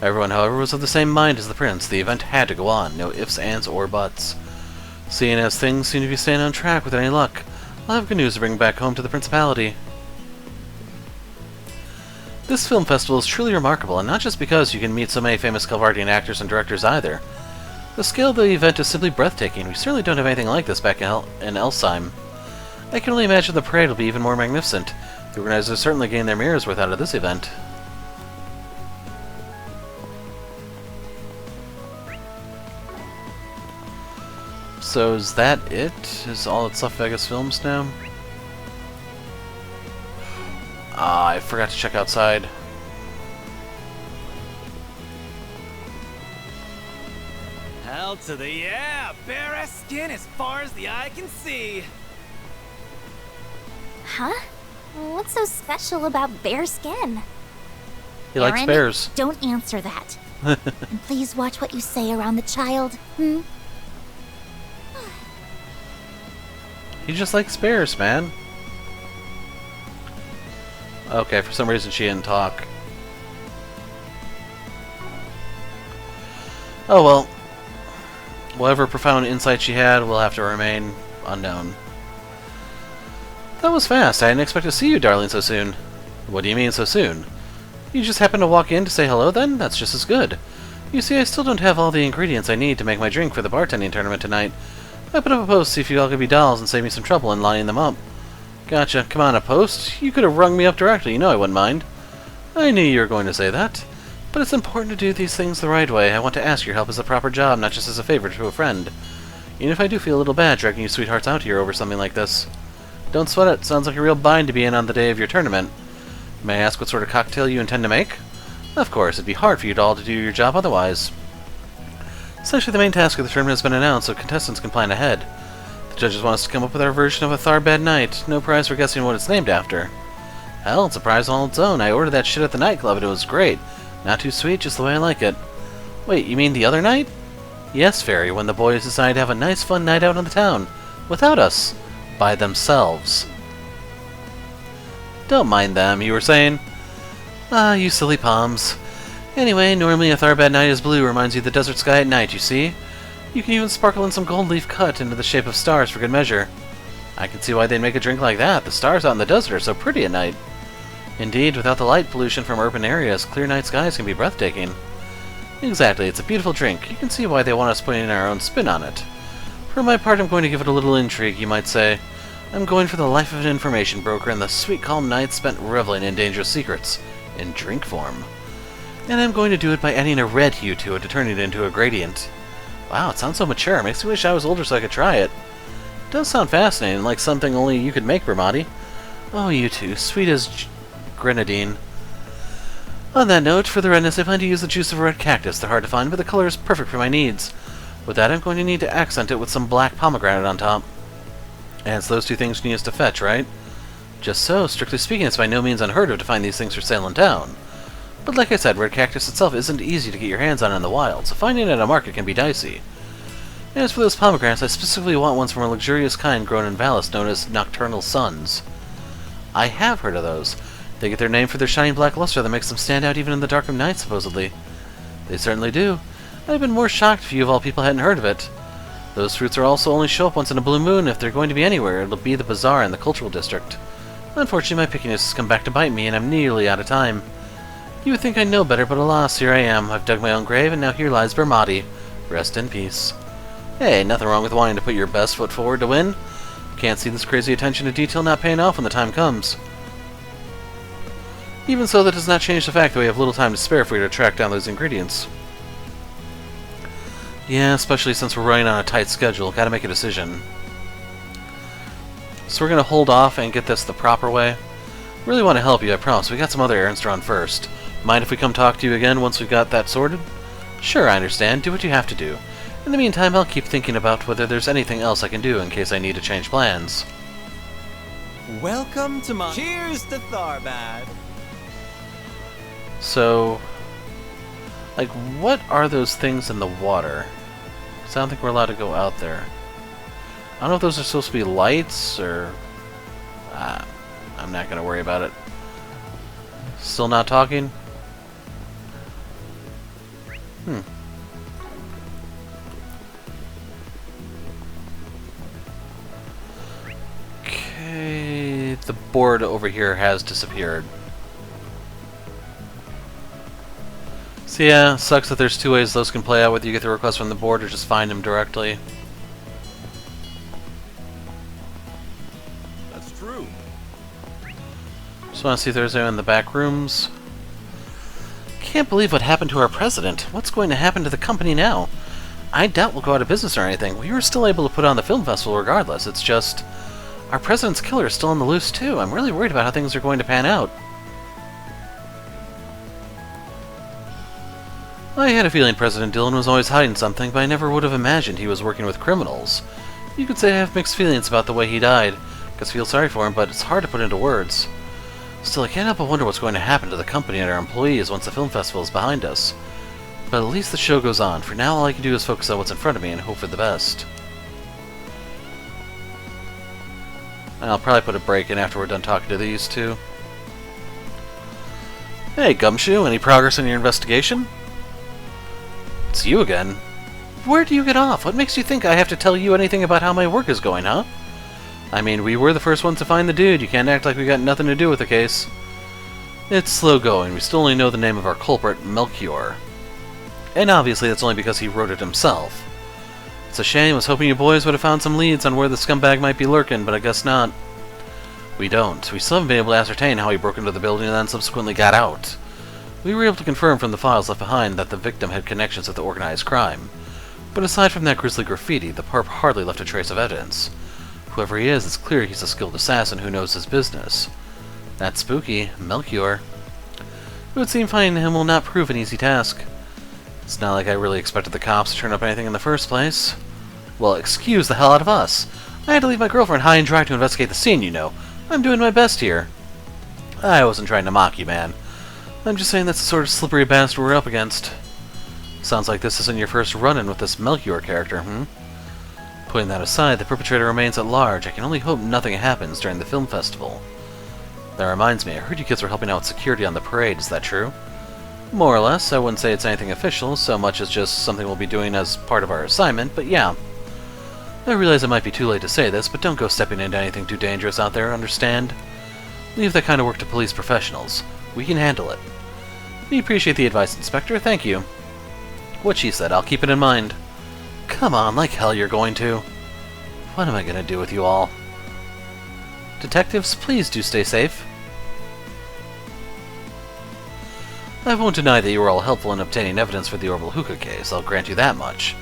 Everyone, however, was of the same mind as the prince. The event had to go on, no ifs, ands, or buts. Seeing as things seem to be staying on track with any luck, I'll have good news to bring back home to the Principality. This film festival is truly remarkable, and not just because you can meet so many famous Calvardian actors and directors either. The scale of the event is simply breathtaking. We certainly don't have anything like this back in Elsheim. I can only imagine the parade will be even more magnificent. The organizers certainly gained their mirrors worth out of this event. So is that it? Is all at South Vegas Films now? Ah, I forgot to check outside. Hell to the yeah! Bare-ass skin as far as the eye can see! Huh? What's so special about bear skin? He likes Aaron, bears. Don't answer that. And please watch what you say around the child. Hmm? He just likes bears, man. Okay, for some reason she didn't talk. Oh well. Whatever profound insight she had will have to remain unknown. That was fast. I didn't expect to see you, darling, so soon. What do you mean, so soon? You just happened to walk in to say hello, then? That's just as good. You see, I still don't have all the ingredients I need to make my drink for the bartending tournament tonight. I put up a post to see if you all could be dolls and save me some trouble in lining them up. Gotcha. Come on, a post? You could have rung me up directly. You know I wouldn't mind. I knew you were going to say that. But it's important to do these things the right way. I want to ask your help as a proper job, not just as a favor to a friend. Even if I do feel a little bad dragging you sweethearts out here over something like this. Don't sweat it. Sounds like a real bind to be in on the day of your tournament. May I ask what sort of cocktail you intend to make? Of course, it'd be hard for you all to do your job otherwise. Essentially, the main task of the tournament has been announced, so contestants can plan ahead. The judges want us to come up with our version of a Tharbad night. No prize for guessing what it's named after. Hell, it's a prize all its own. I ordered that shit at the nightclub and it was great. Not too sweet, just the way I like it. Wait, you mean the other night? Yes, Fairy, when the boys decided to have a nice fun night out in the town. Without us. By themselves. Don't mind them, you were saying? Ah, you silly palms. Anyway, normally a Tharbad night is blue, reminds you of the desert sky at night, you see? You can even sparkle in some gold leaf cut into the shape of stars for good measure. I can see why they'd make a drink like that. The stars out in the desert are so pretty at night. Indeed, without the light pollution from urban areas, clear night skies can be breathtaking. Exactly, it's a beautiful drink. You can see why they want us putting in our own spin on it. For my part, I'm going to give it a little intrigue, you might say. I'm going for the life of an information broker and the sweet calm nights spent reveling in dangerous secrets, in drink form. And I'm going to do it by adding a red hue to it to turn it into a gradient. Wow, it sounds so mature. Makes me wish I was older so I could try it. It does sound fascinating, like something only you could make, Bermotti. Oh, you two, sweet as grenadine. On that note, for the redness, I plan to use the juice of a red cactus. They're hard to find, but the color is perfect for my needs. With that, I'm going to need to accent it with some black pomegranate on top. And it's those two things you can use to fetch, right? Just so. Strictly speaking, it's by no means unheard of to find these things for sale in town. But like I said, red cactus itself isn't easy to get your hands on in the wild, so finding it at a market can be dicey. And as for those pomegranates, I specifically want ones from a luxurious kind grown in Valis known as nocturnal suns. I have heard of those. They get their name for their shining black luster that makes them stand out even in the dark of night, supposedly. They certainly do. I'd have been more shocked if you of all people hadn't heard of it. Those fruits are also only show up once in a blue moon. If they're going to be anywhere, it'll be the bazaar in the cultural district. Unfortunately, my pickiness has come back to bite me, and I'm nearly out of time. You would think I know better, but alas, here I am. I've dug my own grave, and now here lies Bermotti. Rest in peace. Hey, nothing wrong with wanting to put your best foot forward to win. Can't see this crazy attention to detail not paying off when the time comes. Even so, that does not change the fact that we have little time to spare for you to track down those ingredients. Yeah, especially since we're running on a tight schedule. Gotta make a decision. So we're gonna hold off and get this the proper way. Really want to help you, I promise. We got some other errands to run first. Mind if we come talk to you again once we've got that sorted? Sure, I understand. Do what you have to do. In the meantime, I'll keep thinking about whether there's anything else I can do in case I need to change plans. Welcome to my... Cheers to Tharbad! So... like, what are those things in the water? 'Cause I don't think we're allowed to go out there. I don't know if those are supposed to be lights, or... I'm not gonna worry about it. Still not talking? Okay, the board over here has disappeared. So yeah, sucks that there's two ways those can play out, whether you get the request from the board or just find them directly. That's true. Just want to see if there's anyone in the back rooms. Can't believe what happened to our president. What's going to happen to the company now? I doubt we'll go out of business or anything. We were still able to put on the film festival regardless. It's just... our president's killer is still on the loose too. I'm really worried about how things are going to pan out. I had a feeling President Dillon was always hiding something, but I never would have imagined he was working with criminals. You could say I have mixed feelings about the way he died. I feel sorry for him, but it's hard to put into words. Still, I can't help but wonder what's going to happen to the company and our employees once the film festival is behind us. But at least the show goes on. For now, all I can do is focus on what's in front of me and hope for the best. And I'll probably put a break in after we're done talking to these two. Hey, Gumshoe, any progress in your investigation? It's you again. Where do you get off? What makes you think I have to tell you anything about how my work is going, huh? I mean, we were the first ones to find the dude. You can't act like we got nothing to do with the case. It's slow going. We still only know the name of our culprit, Melchior. And obviously that's only because he wrote it himself. It's a shame. I was hoping you boys would have found some leads on where the scumbag might be lurking, but I guess not. We don't. We still haven't been able to ascertain how he broke into the building and then subsequently got out. We were able to confirm from the files left behind that the victim had connections with the organized crime. But aside from that grisly graffiti, the perp hardly left a trace of evidence. Whoever he is, it's clear he's a skilled assassin who knows his business. That's spooky. Melchior. It would seem finding him will not prove an easy task. It's not like I really expected the cops to turn up anything in the first place. Well, excuse the hell out of us. I had to leave my girlfriend high and dry to investigate the scene, you know. I'm doing my best here. I wasn't trying to mock you, man. I'm just saying that's the sort of slippery bastard we're up against. Sounds like this isn't your first run-in with this Melchior character, Putting that aside, the perpetrator remains at large. I can only hope nothing happens during the film festival. That reminds me, I heard you kids were helping out with security on the parade. Is that true? More or less. I wouldn't say it's anything official, so much as just something we'll be doing as part of our assignment, but yeah. I realize it might be too late to say this, but don't go stepping into anything too dangerous out there, understand? Leave that kind of work to police professionals. We can handle it. We appreciate the advice, Inspector. Thank you. What she said, I'll keep it in mind. Come on, like hell you're going to. What am I gonna do with you all? Detectives, please do stay safe. I won't deny that you were all helpful in obtaining evidence for the Orbital Hookah case, I'll grant you that much.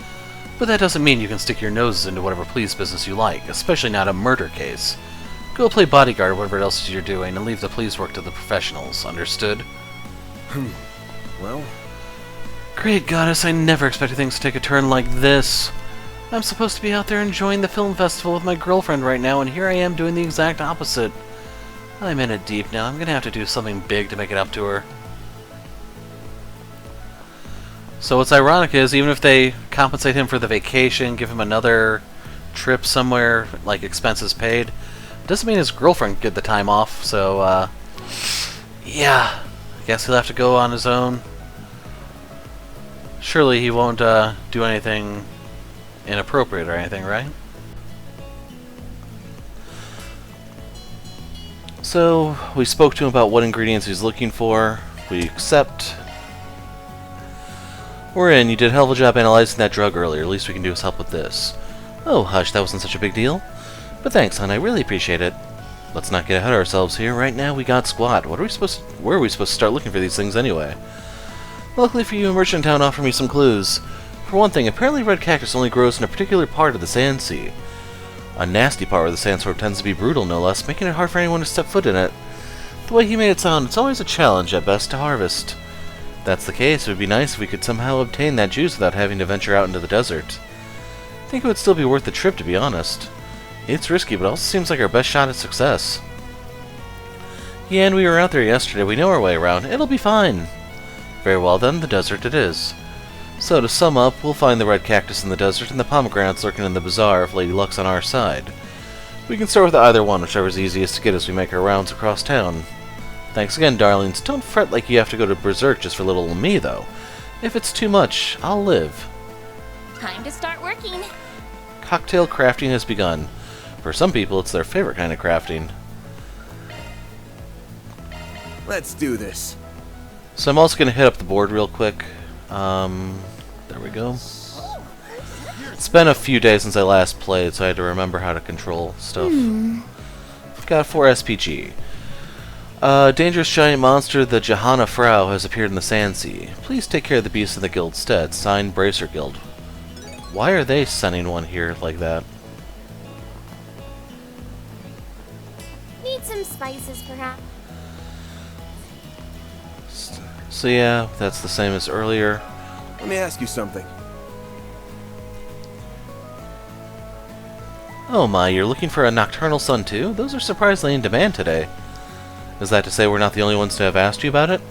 But that doesn't mean you can stick your noses into whatever police business you like, especially not a murder case. Go play bodyguard or whatever else you're doing, and leave the police work to the professionals, understood? Well... Great goddess, I never expected things to take a turn like this. I'm supposed to be out there enjoying the film festival with my girlfriend right now, and here I am doing the exact opposite. I'm in it deep now. I'm gonna have to do something big to make it up to her. So what's ironic is, even if they compensate him for the vacation, give him another trip somewhere, like expenses paid, doesn't mean his girlfriend can get the time off, so, yeah. I guess he'll have to go on his own. Surely he won't, do anything inappropriate or anything, right? So, we spoke to him about what ingredients he's looking for. We accept. We're in. You did a hell of a job analyzing that drug earlier. The least we can do is help with this. Oh, hush, that wasn't such a big deal. But thanks, hon, I really appreciate it. Let's not get ahead of ourselves here. Right now, we got squat. Where are we supposed to start looking for these things anyway? Luckily for you, a merchant in town offered me some clues. For one thing, apparently red cactus only grows in a particular part of the sand sea. A nasty part where the sandstorm tends to be brutal, no less, making it hard for anyone to step foot in it. The way he made it sound, it's always a challenge at best to harvest. If that's the case, it would be nice if we could somehow obtain that juice without having to venture out into the desert. I think it would still be worth the trip, to be honest. It's risky, but also seems like our best shot at success. Yeah, and we were out there yesterday. We know our way around. It'll be fine. Very well then, the desert it is. So, to sum up, we'll find the red cactus in the desert and the pomegranates lurking in the bazaar if Lady Luck's on our side. We can start with either one, whichever's easiest to get as we make our rounds across town. Thanks again, darlings. Don't fret like you have to go to Berserk just for little me, though. If it's too much, I'll live. Time to start working. Cocktail crafting has begun. For some people, it's their favorite kind of crafting. Let's do this. So I'm also going to hit up the board real quick. There we go. It's been a few days since I last played, so I had to remember how to control stuff. I've got 4 SPG. Dangerous giant monster, the Johanna Frau, has appeared in the Sand Sea. Please take care of the beast in the guild's stead. Signed, Bracer Guild. Why are they sending one here like that? Need some spices, perhaps. So yeah, that's the same as earlier. Let me ask you something. Oh my, you're looking for a nocturnal sun too? Those are surprisingly in demand today. Is that to say we're not the only ones to have asked you about it?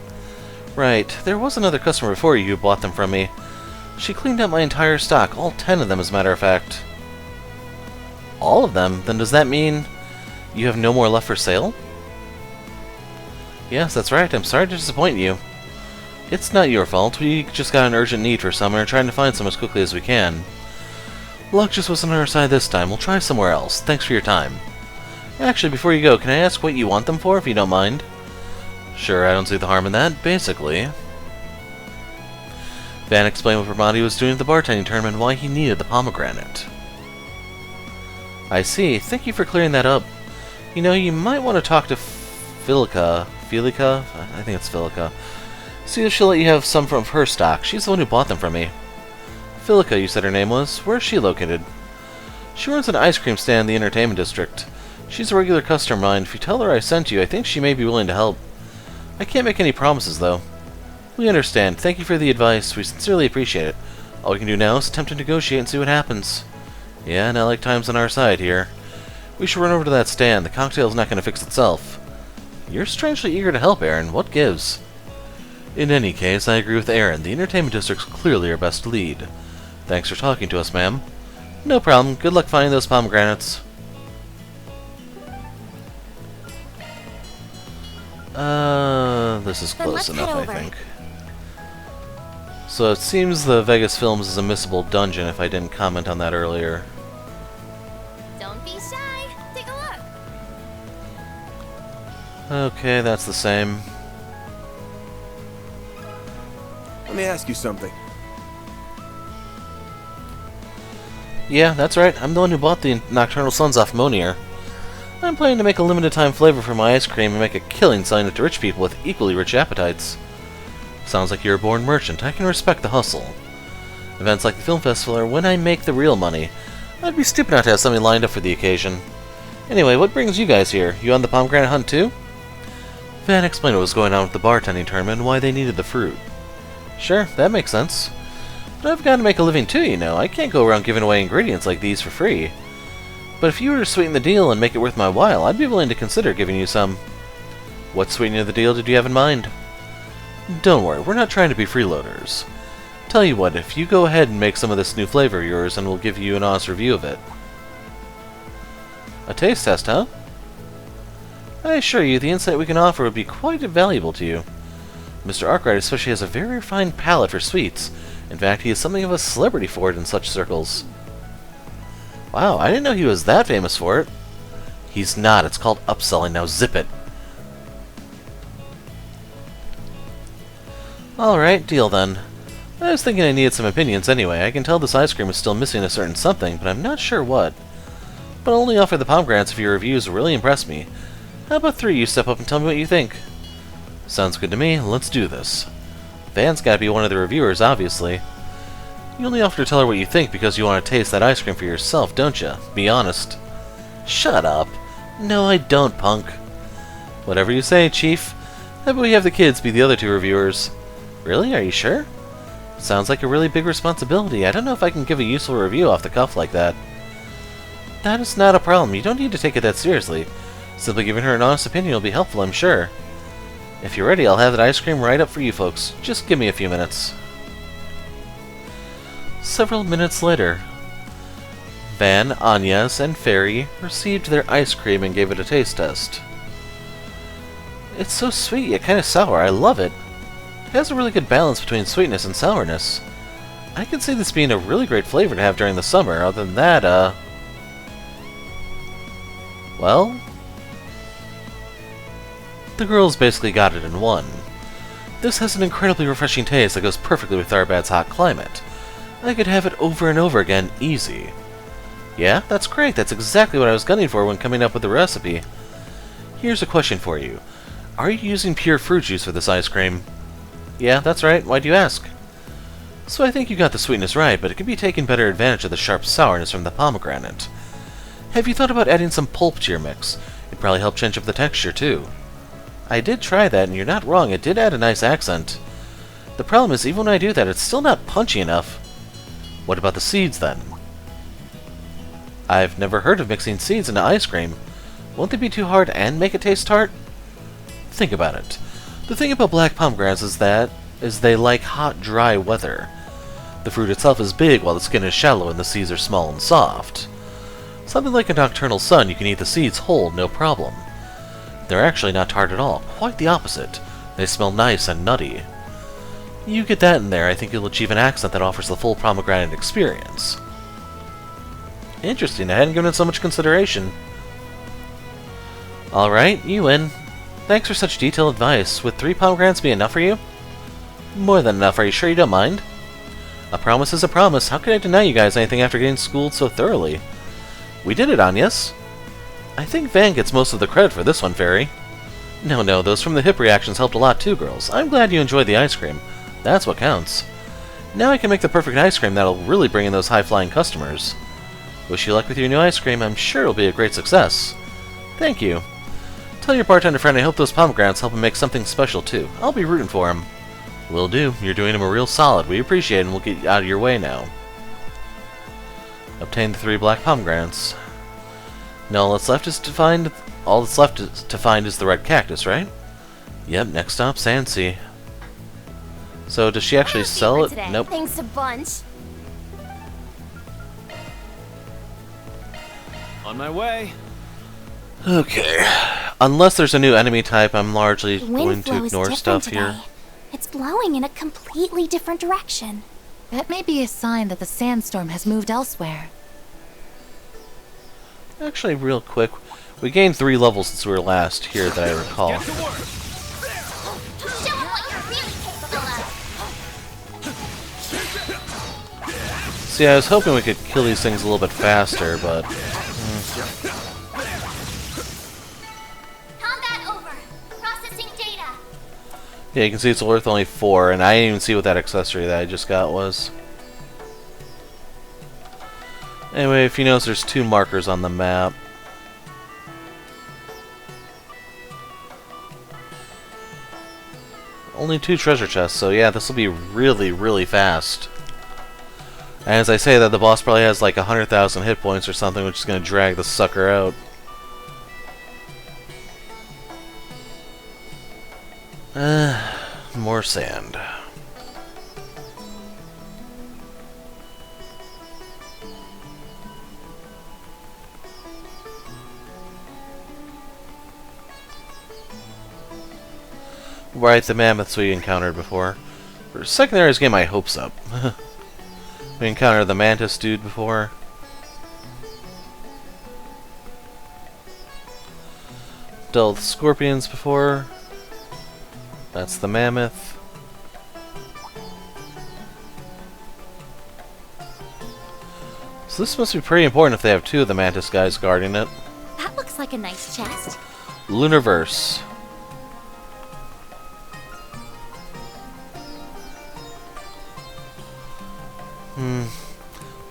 Right, there was another customer before you who bought them from me. She cleaned out my entire stock, all 10 of them as a matter of fact. All of them? Then does that mean you have no more left for sale? Yes, that's right, I'm sorry to disappoint you. It's not your fault, we just got an urgent need for some and are trying to find some as quickly as we can. Luck just wasn't on our side this time, we'll try somewhere else. Thanks for your time. Actually, before you go, can I ask what you want them for, if you don't mind? Sure, I don't see the harm in that, basically. Van explained what Bermotti was doing at the bartending tournament and why he needed the pomegranate. I see, thank you for clearing that up. You know, you might want to talk to Filica. Filica? I think it's Filica. See if she'll let you have some from her stock. She's the one who bought them from me. Filica, you said her name was. Where is she located? She runs an ice cream stand in the entertainment district. She's a regular customer of mine. If you tell her I sent you, I think she may be willing to help. I can't make any promises, though. We understand. Thank you for the advice. We sincerely appreciate it. All we can do now is attempt to negotiate and see what happens. Yeah, not like time's on our side here. We should run over to that stand. The cocktail's not going to fix itself. You're strangely eager to help, Aaron. What gives? In any case, I agree with Aaron. The entertainment district's clearly our best lead. Thanks for talking to us, ma'am. No problem. Good luck finding those pomegranates. This is close enough, I think. So it seems the Vegas Films is a missable dungeon if I didn't comment on that earlier. Don't be shy. Take a look. Okay, that's the same. Let me ask you something. Yeah, that's right. I'm the one who bought the Nocturnal Suns off Monier. I'm planning to make a limited time flavor for my ice cream and make a killing selling it to rich people with equally rich appetites. Sounds like you're a born merchant. I can respect the hustle. Events like the film festival are when I make the real money. I'd be stupid not to have something lined up for the occasion. Anyway, what brings you guys here? You on the pomegranate hunt too? Van explained what was going on with the bartending tournament and why they needed the fruit. Sure, that makes sense. But I've got to make a living too, you know. I can't go around giving away ingredients like these for free. But if you were to sweeten the deal and make it worth my while, I'd be willing to consider giving you some. What sweetening of the deal did you have in mind? Don't worry, we're not trying to be freeloaders. Tell you what, if you go ahead and make some of this new flavor of yours, and we'll give you an honest review of it. A taste test, huh? I assure you, the insight we can offer would be quite valuable to you. Mr. Arkwright especially has a very refined palate for sweets. In fact, he is something of a celebrity for it in such circles. Wow, I didn't know he was that famous for it. He's not. It's called upselling. Now zip it. Alright, deal then. I was thinking I needed some opinions anyway. I can tell this ice cream is still missing a certain something, but I'm not sure what. But I'll only offer the pomegranates if your reviews really impress me. How about three you step up and tell me what you think? Sounds good to me. Let's do this. Van's gotta be one of the reviewers, obviously. You only offer to tell her what you think because you want to taste that ice cream for yourself, don't you? Be honest. Shut up. No, I don't, punk. Whatever you say, Chief. How about we have the kids be the other two reviewers? Really? Are you sure? Sounds like a really big responsibility. I don't know if I can give a useful review off the cuff like that. That is not a problem. You don't need to take it that seriously. Simply giving her an honest opinion will be helpful, I'm sure. If you're ready, I'll have that ice cream right up for you folks. Just give me a few minutes. Several minutes later, Van, Agnes, and Fairy received their ice cream and gave it a taste test. It's so sweet, yet kind of sour. I love it. It has a really good balance between sweetness and sourness. I can see this being a really great flavor to have during the summer. Other than that, well, the girls basically got it in one. This has an incredibly refreshing taste that goes perfectly with Tharbad's hot climate. I could have it over and over again, easy. Yeah, that's great. That's exactly what I was gunning for when coming up with the recipe. Here's a question for you. Are you using pure fruit juice for this ice cream? Yeah, that's right. Why do you ask? So I think you got the sweetness right, but it can be taken better advantage of the sharp sourness from the pomegranate. Have you thought about adding some pulp to your mix? It'd probably help change up the texture, too. I did try that, and you're not wrong. It did add a nice accent. The problem is, even when I do that, it's still not punchy enough. What about the seeds, then? I've never heard of mixing seeds into ice cream. Won't they be too hard and make it taste tart? Think about it. The thing about black pomegranates is they like hot, dry weather. The fruit itself is big while the skin is shallow and the seeds are small and soft. Something like a nocturnal sun, you can eat the seeds whole, no problem. They're actually not tart at all, quite the opposite. They smell nice and nutty. You get that in there, I think you'll achieve an accent that offers the full pomegranate experience. Interesting, I hadn't given it so much consideration. Alright, you win. Thanks for such detailed advice. Would 3 pomegranates be enough for you? More than enough, are you sure you don't mind? A promise is a promise. How could I deny you guys anything after getting schooled so thoroughly? We did it, Agnes. I think Van gets most of the credit for this one, Fairy. No, those from the hip reactions helped a lot too, girls. I'm glad you enjoyed the ice cream. That's what counts. Now I can make the perfect ice cream that'll really bring in those high-flying customers. Wish you luck with your new ice cream. I'm sure it'll be a great success. Thank you. Tell your bartender friend I hope those pomegranates help him make something special too. I'll be rooting for him. Will do. You're doing him a real solid. We appreciate it and we'll get out of your way now. Obtain the 3 black pomegranates. Now all that's left to find is the red cactus, right? Yep, next stop, Sandsea. So does she actually sell it? Today. Nope. Thanks a bunch. On my way. Okay. Unless there's a new enemy type, I'm largely The going wind to flow is ignore different stuff today. here. It's blowing in a completely different direction. That may be a sign that the sandstorm has moved elsewhere. Actually, real quick, we gained 3 levels since we were last here that I recall. Get to work. Show 'em what you're really capable of. See, I was hoping we could kill these things a little bit faster, but... Yeah, you can see it's worth only 4, and I didn't even see what that accessory that I just got was. Anyway, if you notice, there's 2 markers on the map. Only 2 treasure chests, so yeah, this will be really, really fast. And as I say that, the boss probably has like 100,000 hit points or something, which is going to drag the sucker out. More sand. Right, the mammoths we encountered before. For a second there, I was getting my hopes up. We encountered the mantis dude before. Dealt with scorpions before. That's the mammoth. So this must be pretty important if they have 2 of the mantis guys guarding it. That looks like a nice chest. Lunarverse.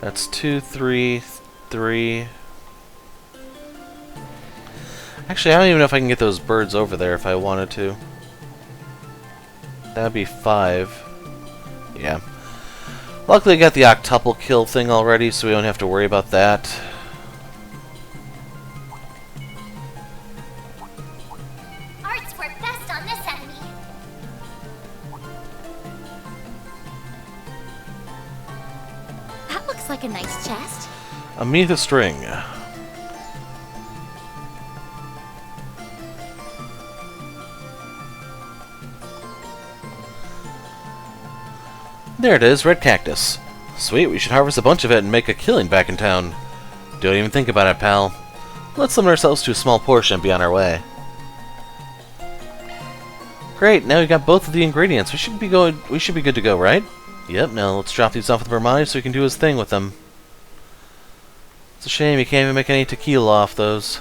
That's 2, 3, 3. Actually, I don't even know if I can get those birds over there if I wanted to. That'd be 5. Yeah. Luckily I got the octuple kill thing already, so we don't have to worry about that. Arts work best on this enemy. That looks like a nice chest. Amethyst string. There it is, red cactus. Sweet, we should harvest a bunch of it and make a killing back in town. Don't even think about it, pal. Let's limit ourselves to a small portion and be on our way. Great, now we got both of the ingredients. We should be good to go, right? Yep, now let's drop these off with Bermotti so he can do his thing with them. It's a shame you can't even make any tequila off those.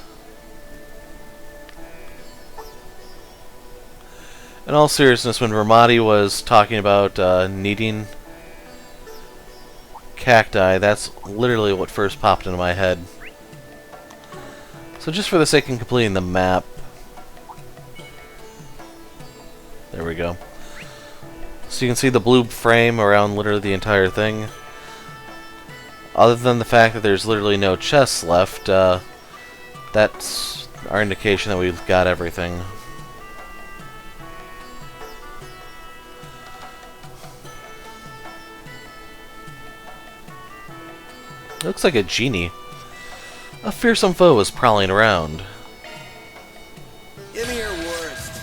In all seriousness, when Bermotti was talking about needing cacti, that's literally what first popped into my head. So just for the sake of completing the map, there we go. So you can see the blue frame around literally the entire thing. Other than the fact that there's literally no chests left, that's our indication that we've got everything. It looks like a genie. A fearsome foe is prowling around. Give me your worst.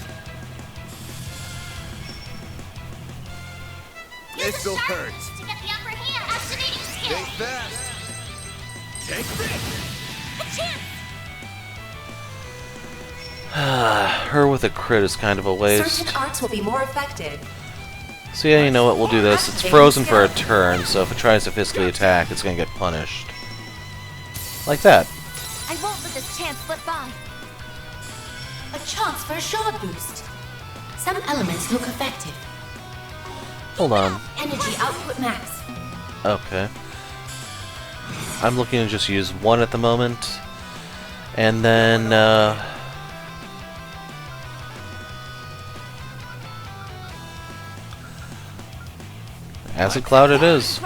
This'll hurt. To get the upper hand, activating skill. Stay fast. Take this. A chance. Her with a crit is kind of a waste. Certain arts will be more effective. So yeah, you know what, we'll do this. It's frozen for a turn, so if it tries to physically attack, it's gonna get punished. Like that. I won't let this chance slip by. A chance for a shard boost. Some elements look effective. Hold on. Energy output max. Okay. I'm looking to just use 1 at the moment. And then, Acid Cloud it is.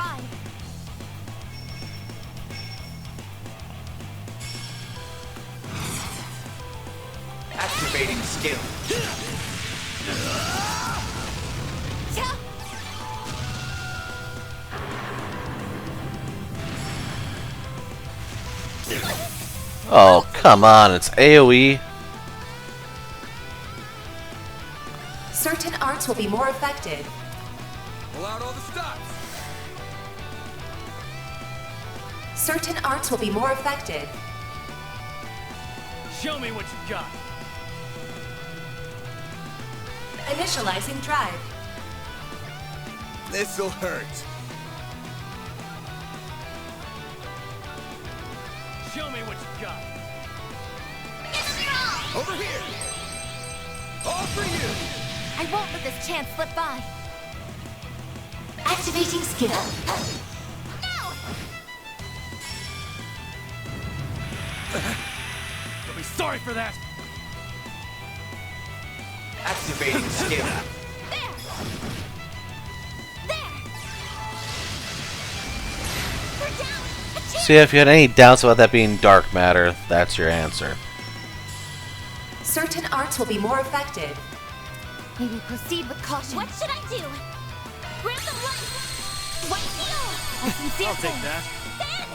Activating skill. Oh, come on, it's AoE. Certain arts will be more effective. Pull out all the stops. Certain arts will be more effective. Show me what you got. Initializing drive. This'll hurt. Show me what you got. Over here. All for you. I won't let this chance slip by. Activating skill. No! You'll be sorry for that. Activating skill. There! There! We're down! So yeah, if you had any doubts about that being dark matter, that's your answer. Certain arts will be more effective. Maybe proceed with caution. What should I do? Grab the light! White seal! A sincere I'll take thing. that. Then!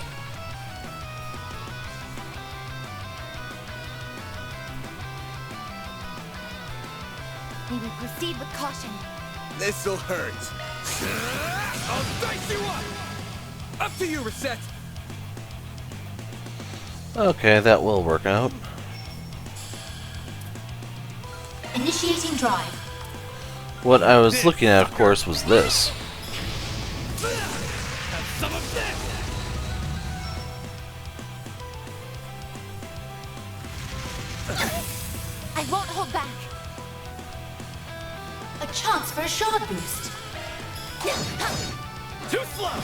Maybe proceed with caution. This'll hurt. I'll dice you up! Up to you, Reset! Okay, that will work out. Initiating drive. What I was looking at, of course, was this. Have some of this. I won't hold back. A chance for a shard boost. Too slow.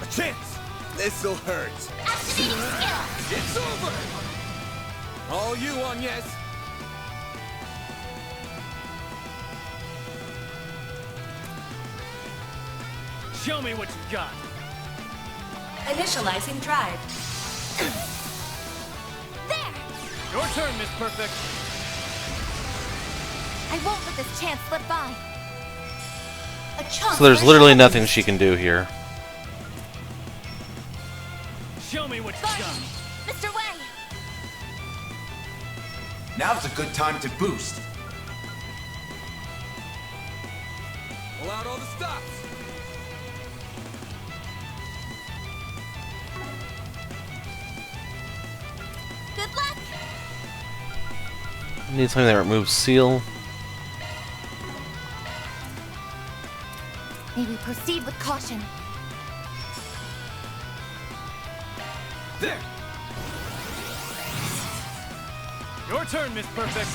A chance! This'll hurt. Activating skill! It's over! All you, Agnes! Show me what you got. Initializing drive. There! Your turn, Miss Perfect. I won't let this chance slip by. A chance So there's for a literally shard nothing boost. she can do here. Show me what you Fine. got. Mr. Wang! Now's a good time to boost. Pull out all the stops. Good luck! Need something that removes seal. Maybe proceed with caution. There. Your turn, Miss Perfect.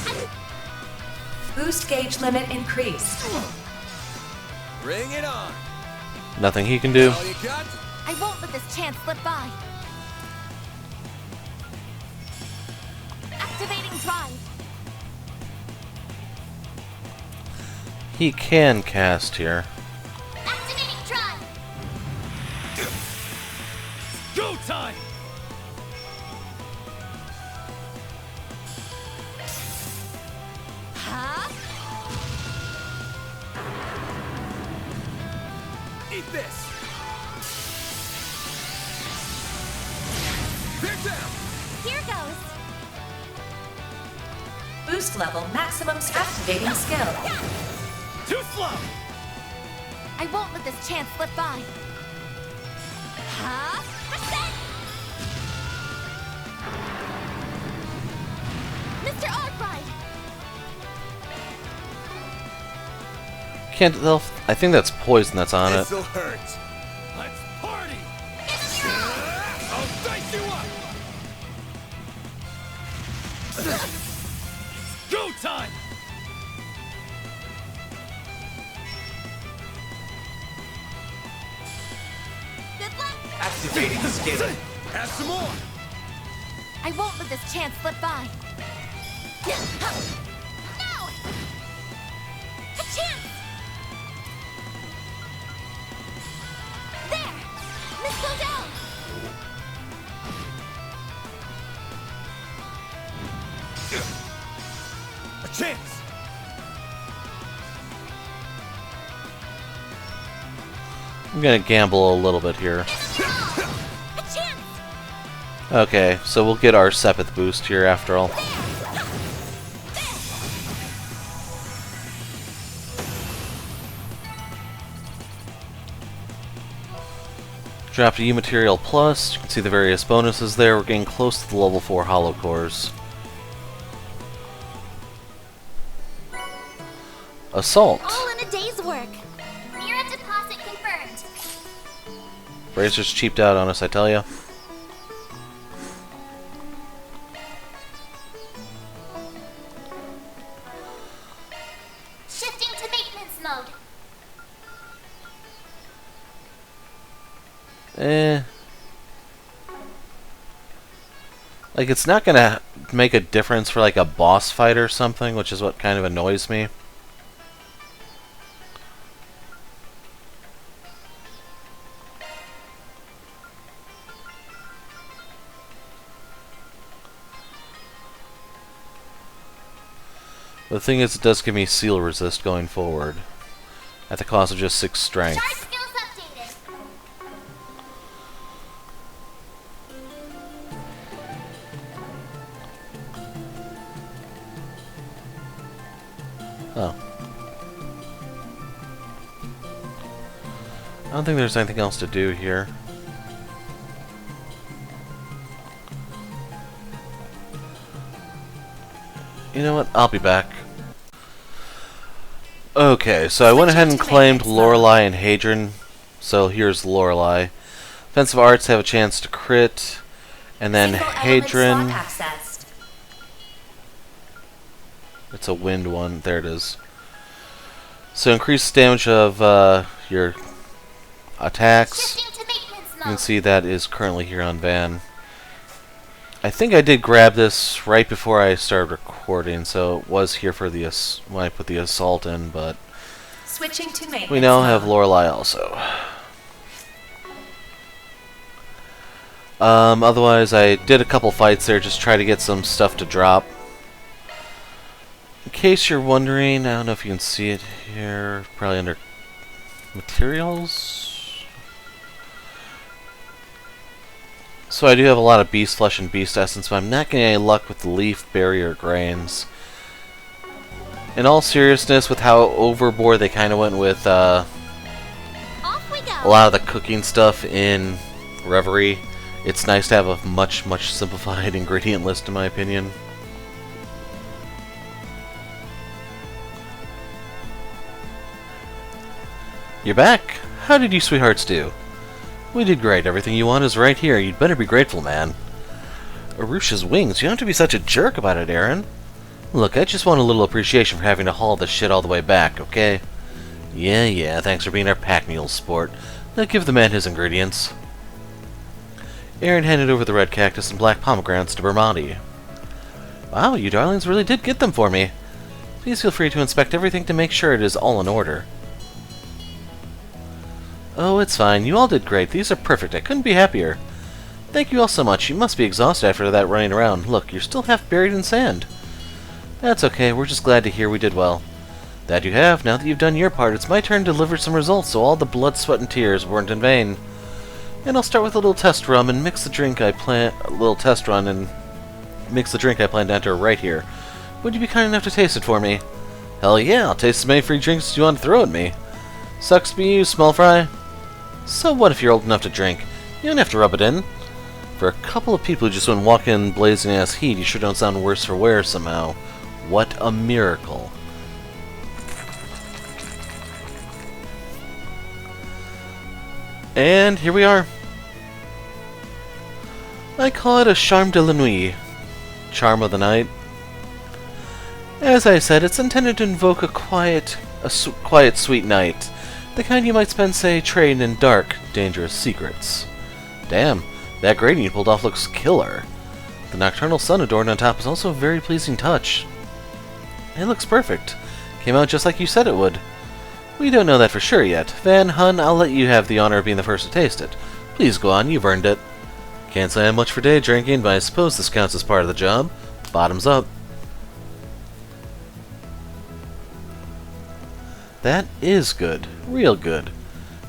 Boost gauge limit increased. Bring it on. Nothing he can do. All you got? I won't let this chance slip by. Activating drive. He can cast here. Activating drive. Go time. Huh? Eat this. They're down. Here goes. Boost level maximums activating skill. Too slow. I won't let this chance slip by. Huh? Reset! Mr. Arkwright! Can't tell. I think that's poison that's on it. This'll hurt. Let's party. I'll dice you up. Go time. Good luck! Activating skill. Have some more. I won't let this chance slip by. No! A chance! There! Miss Odell! A chance. I'm gonna gamble a little bit here. A chance! Okay, so we'll get our Sepith boost here after all. Dropped a U material plus. You can see the various bonuses there. We're getting close to the level 4 hollow cores. Assault. All in a day's work. Mira deposit confirmed. Razor's cheaped out on us, I tell ya. Like, it's not gonna make a difference for, like, a boss fight or something, which is what kind of annoys me. The thing is, it does give me seal resist going forward, at the cost of just 6 strength. Charge skills updated. Oh. I don't think there's anything else to do here. You know what? I'll be back. Okay, so I went ahead and claimed Lorelei and Hadron. So here's Lorelei. Offensive arts have a chance to crit, and then Hadron. It's a wind one. There it is. So increased damage of your attacks. You can see that is currently here on Van. I think I did grab this right before I started recording, so it was here for the when I put the assault in, but Switching to maintenance we now mode. have Lorelei also. Otherwise, I did a couple fights there, just try to get some stuff to drop. In case you're wondering, I don't know if you can see it here, probably under materials. So I do have a lot of beast flesh and beast essence, but I'm not getting any luck with the leaf, berry, or grains. In all seriousness, with how overboard they kind of went with a lot of the cooking stuff in Reverie, it's nice to have a much simplified ingredient list, in my opinion. You're back! How did you sweethearts do? We did great. Everything you want is right here. You'd better be grateful, man. Arusha's wings. You don't have to be such a jerk about it, Aaron. Look, I just want a little appreciation for having to haul this shit all the way back, okay? Yeah, thanks for being our pack mule sport. Now give the man his ingredients. Aaron handed over the red cactus and black pomegranates to Bermotti. Wow, you darlings really did get them for me. Please feel free to inspect everything to make sure it is all in order. Oh, it's fine. You all did great. These are perfect. I couldn't be happier. Thank you all so much. You must be exhausted after that running around. Look, you're still half buried in sand. That's okay. We're just glad to hear we did well. That you have. Now that you've done your part, it's my turn to deliver some results so all the blood, sweat, and tears weren't in vain. And I'll start with a little test run and mix the drink I plan to enter right here. Would you be kind enough to taste it for me? Hell yeah, I'll taste as many free drinks as you want to throw at me. Sucks to be you, small fry. So what if you're old enough to drink? You don't have to rub it in. For a couple of people who just went walking in blazing ass heat, you sure don't sound worse for wear somehow. What a miracle. And here we are. I call it a charme de la nuit. Charm of the night. As I said, it's intended to invoke a quiet, sweet night. The kind you might spend, say, trading in dark, dangerous secrets. Damn, that grading you pulled off looks killer. The nocturnal sun adorned on top is also a very pleasing touch. It looks perfect. Came out just like you said it would. We don't know that for sure yet. Van, hun, I'll let you have the honor of being the first to taste it. Please go on, you've earned it. Can't say I'm much for day drinking, but I suppose this counts as part of the job. Bottoms up. That is good. Real good.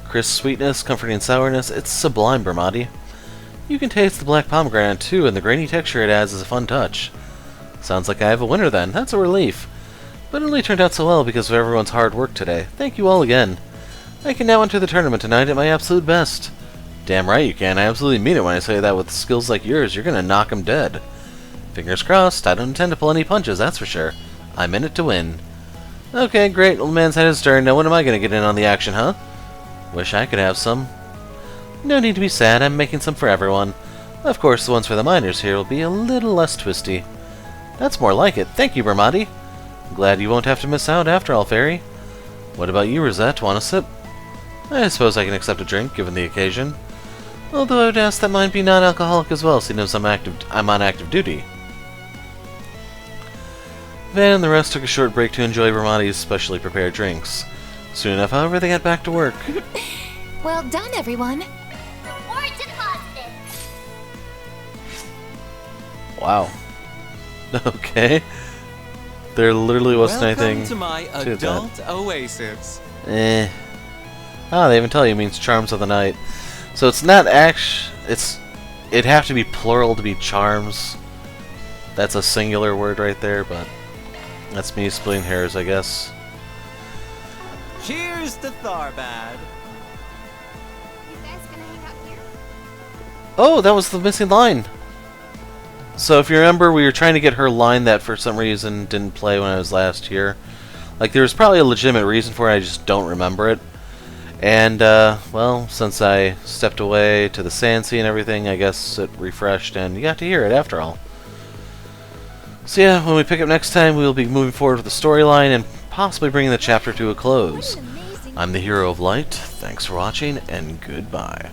Crisp sweetness, comforting sourness, it's sublime, Bermotti. You can taste the black pomegranate too, and the grainy texture it adds is a fun touch. Sounds like I have a winner then. That's a relief. But it only turned out so well because of everyone's hard work today. Thank you all again. I can now enter the tournament tonight at my absolute best. Damn right you can. I absolutely mean it when I say that with skills like yours, you're gonna knock 'em dead. Fingers crossed. I don't intend to pull any punches, that's for sure. I'm in it to win. Okay, great. Old man's had his turn. Now when am I gonna get in on the action, huh? Wish I could have some. No need to be sad. I'm making some for everyone. Of course, the ones for the miners here will be a little less twisty. That's more like it. Thank you, Bermotti. Glad you won't have to miss out after all, Fairy. What about you, Rosette? Want a sip? I suppose I can accept a drink, given the occasion. Although I would ask that mine be non-alcoholic as well, seeing as I'm on active duty. Van and the rest took a short break to enjoy Bermotti's specially prepared drinks. Soon enough, however, they got back to work. Well done, everyone. Reward deposited. Wow. Okay. There literally wasn't anything Welcome to my to adult that. oasis. Ah, they even tell you it means charms of the night. So it's not it'd have to be plural to be charms. That's a singular word right there, but that's me splitting hairs, I guess. Cheers to Tharbad. You guys gonna hang out here? Oh, that was the missing line. So if you remember, we were trying to get her line that for some reason didn't play when I was last here. Like, there was probably a legitimate reason for it, I just don't remember it. And, well, since I stepped away to the sand sea and everything, I guess it refreshed and you got to hear it after all. So yeah, when we pick up next time, we will be moving forward with the storyline and possibly bringing the chapter to a close. I'm the Hero of Light, thanks for watching, and goodbye.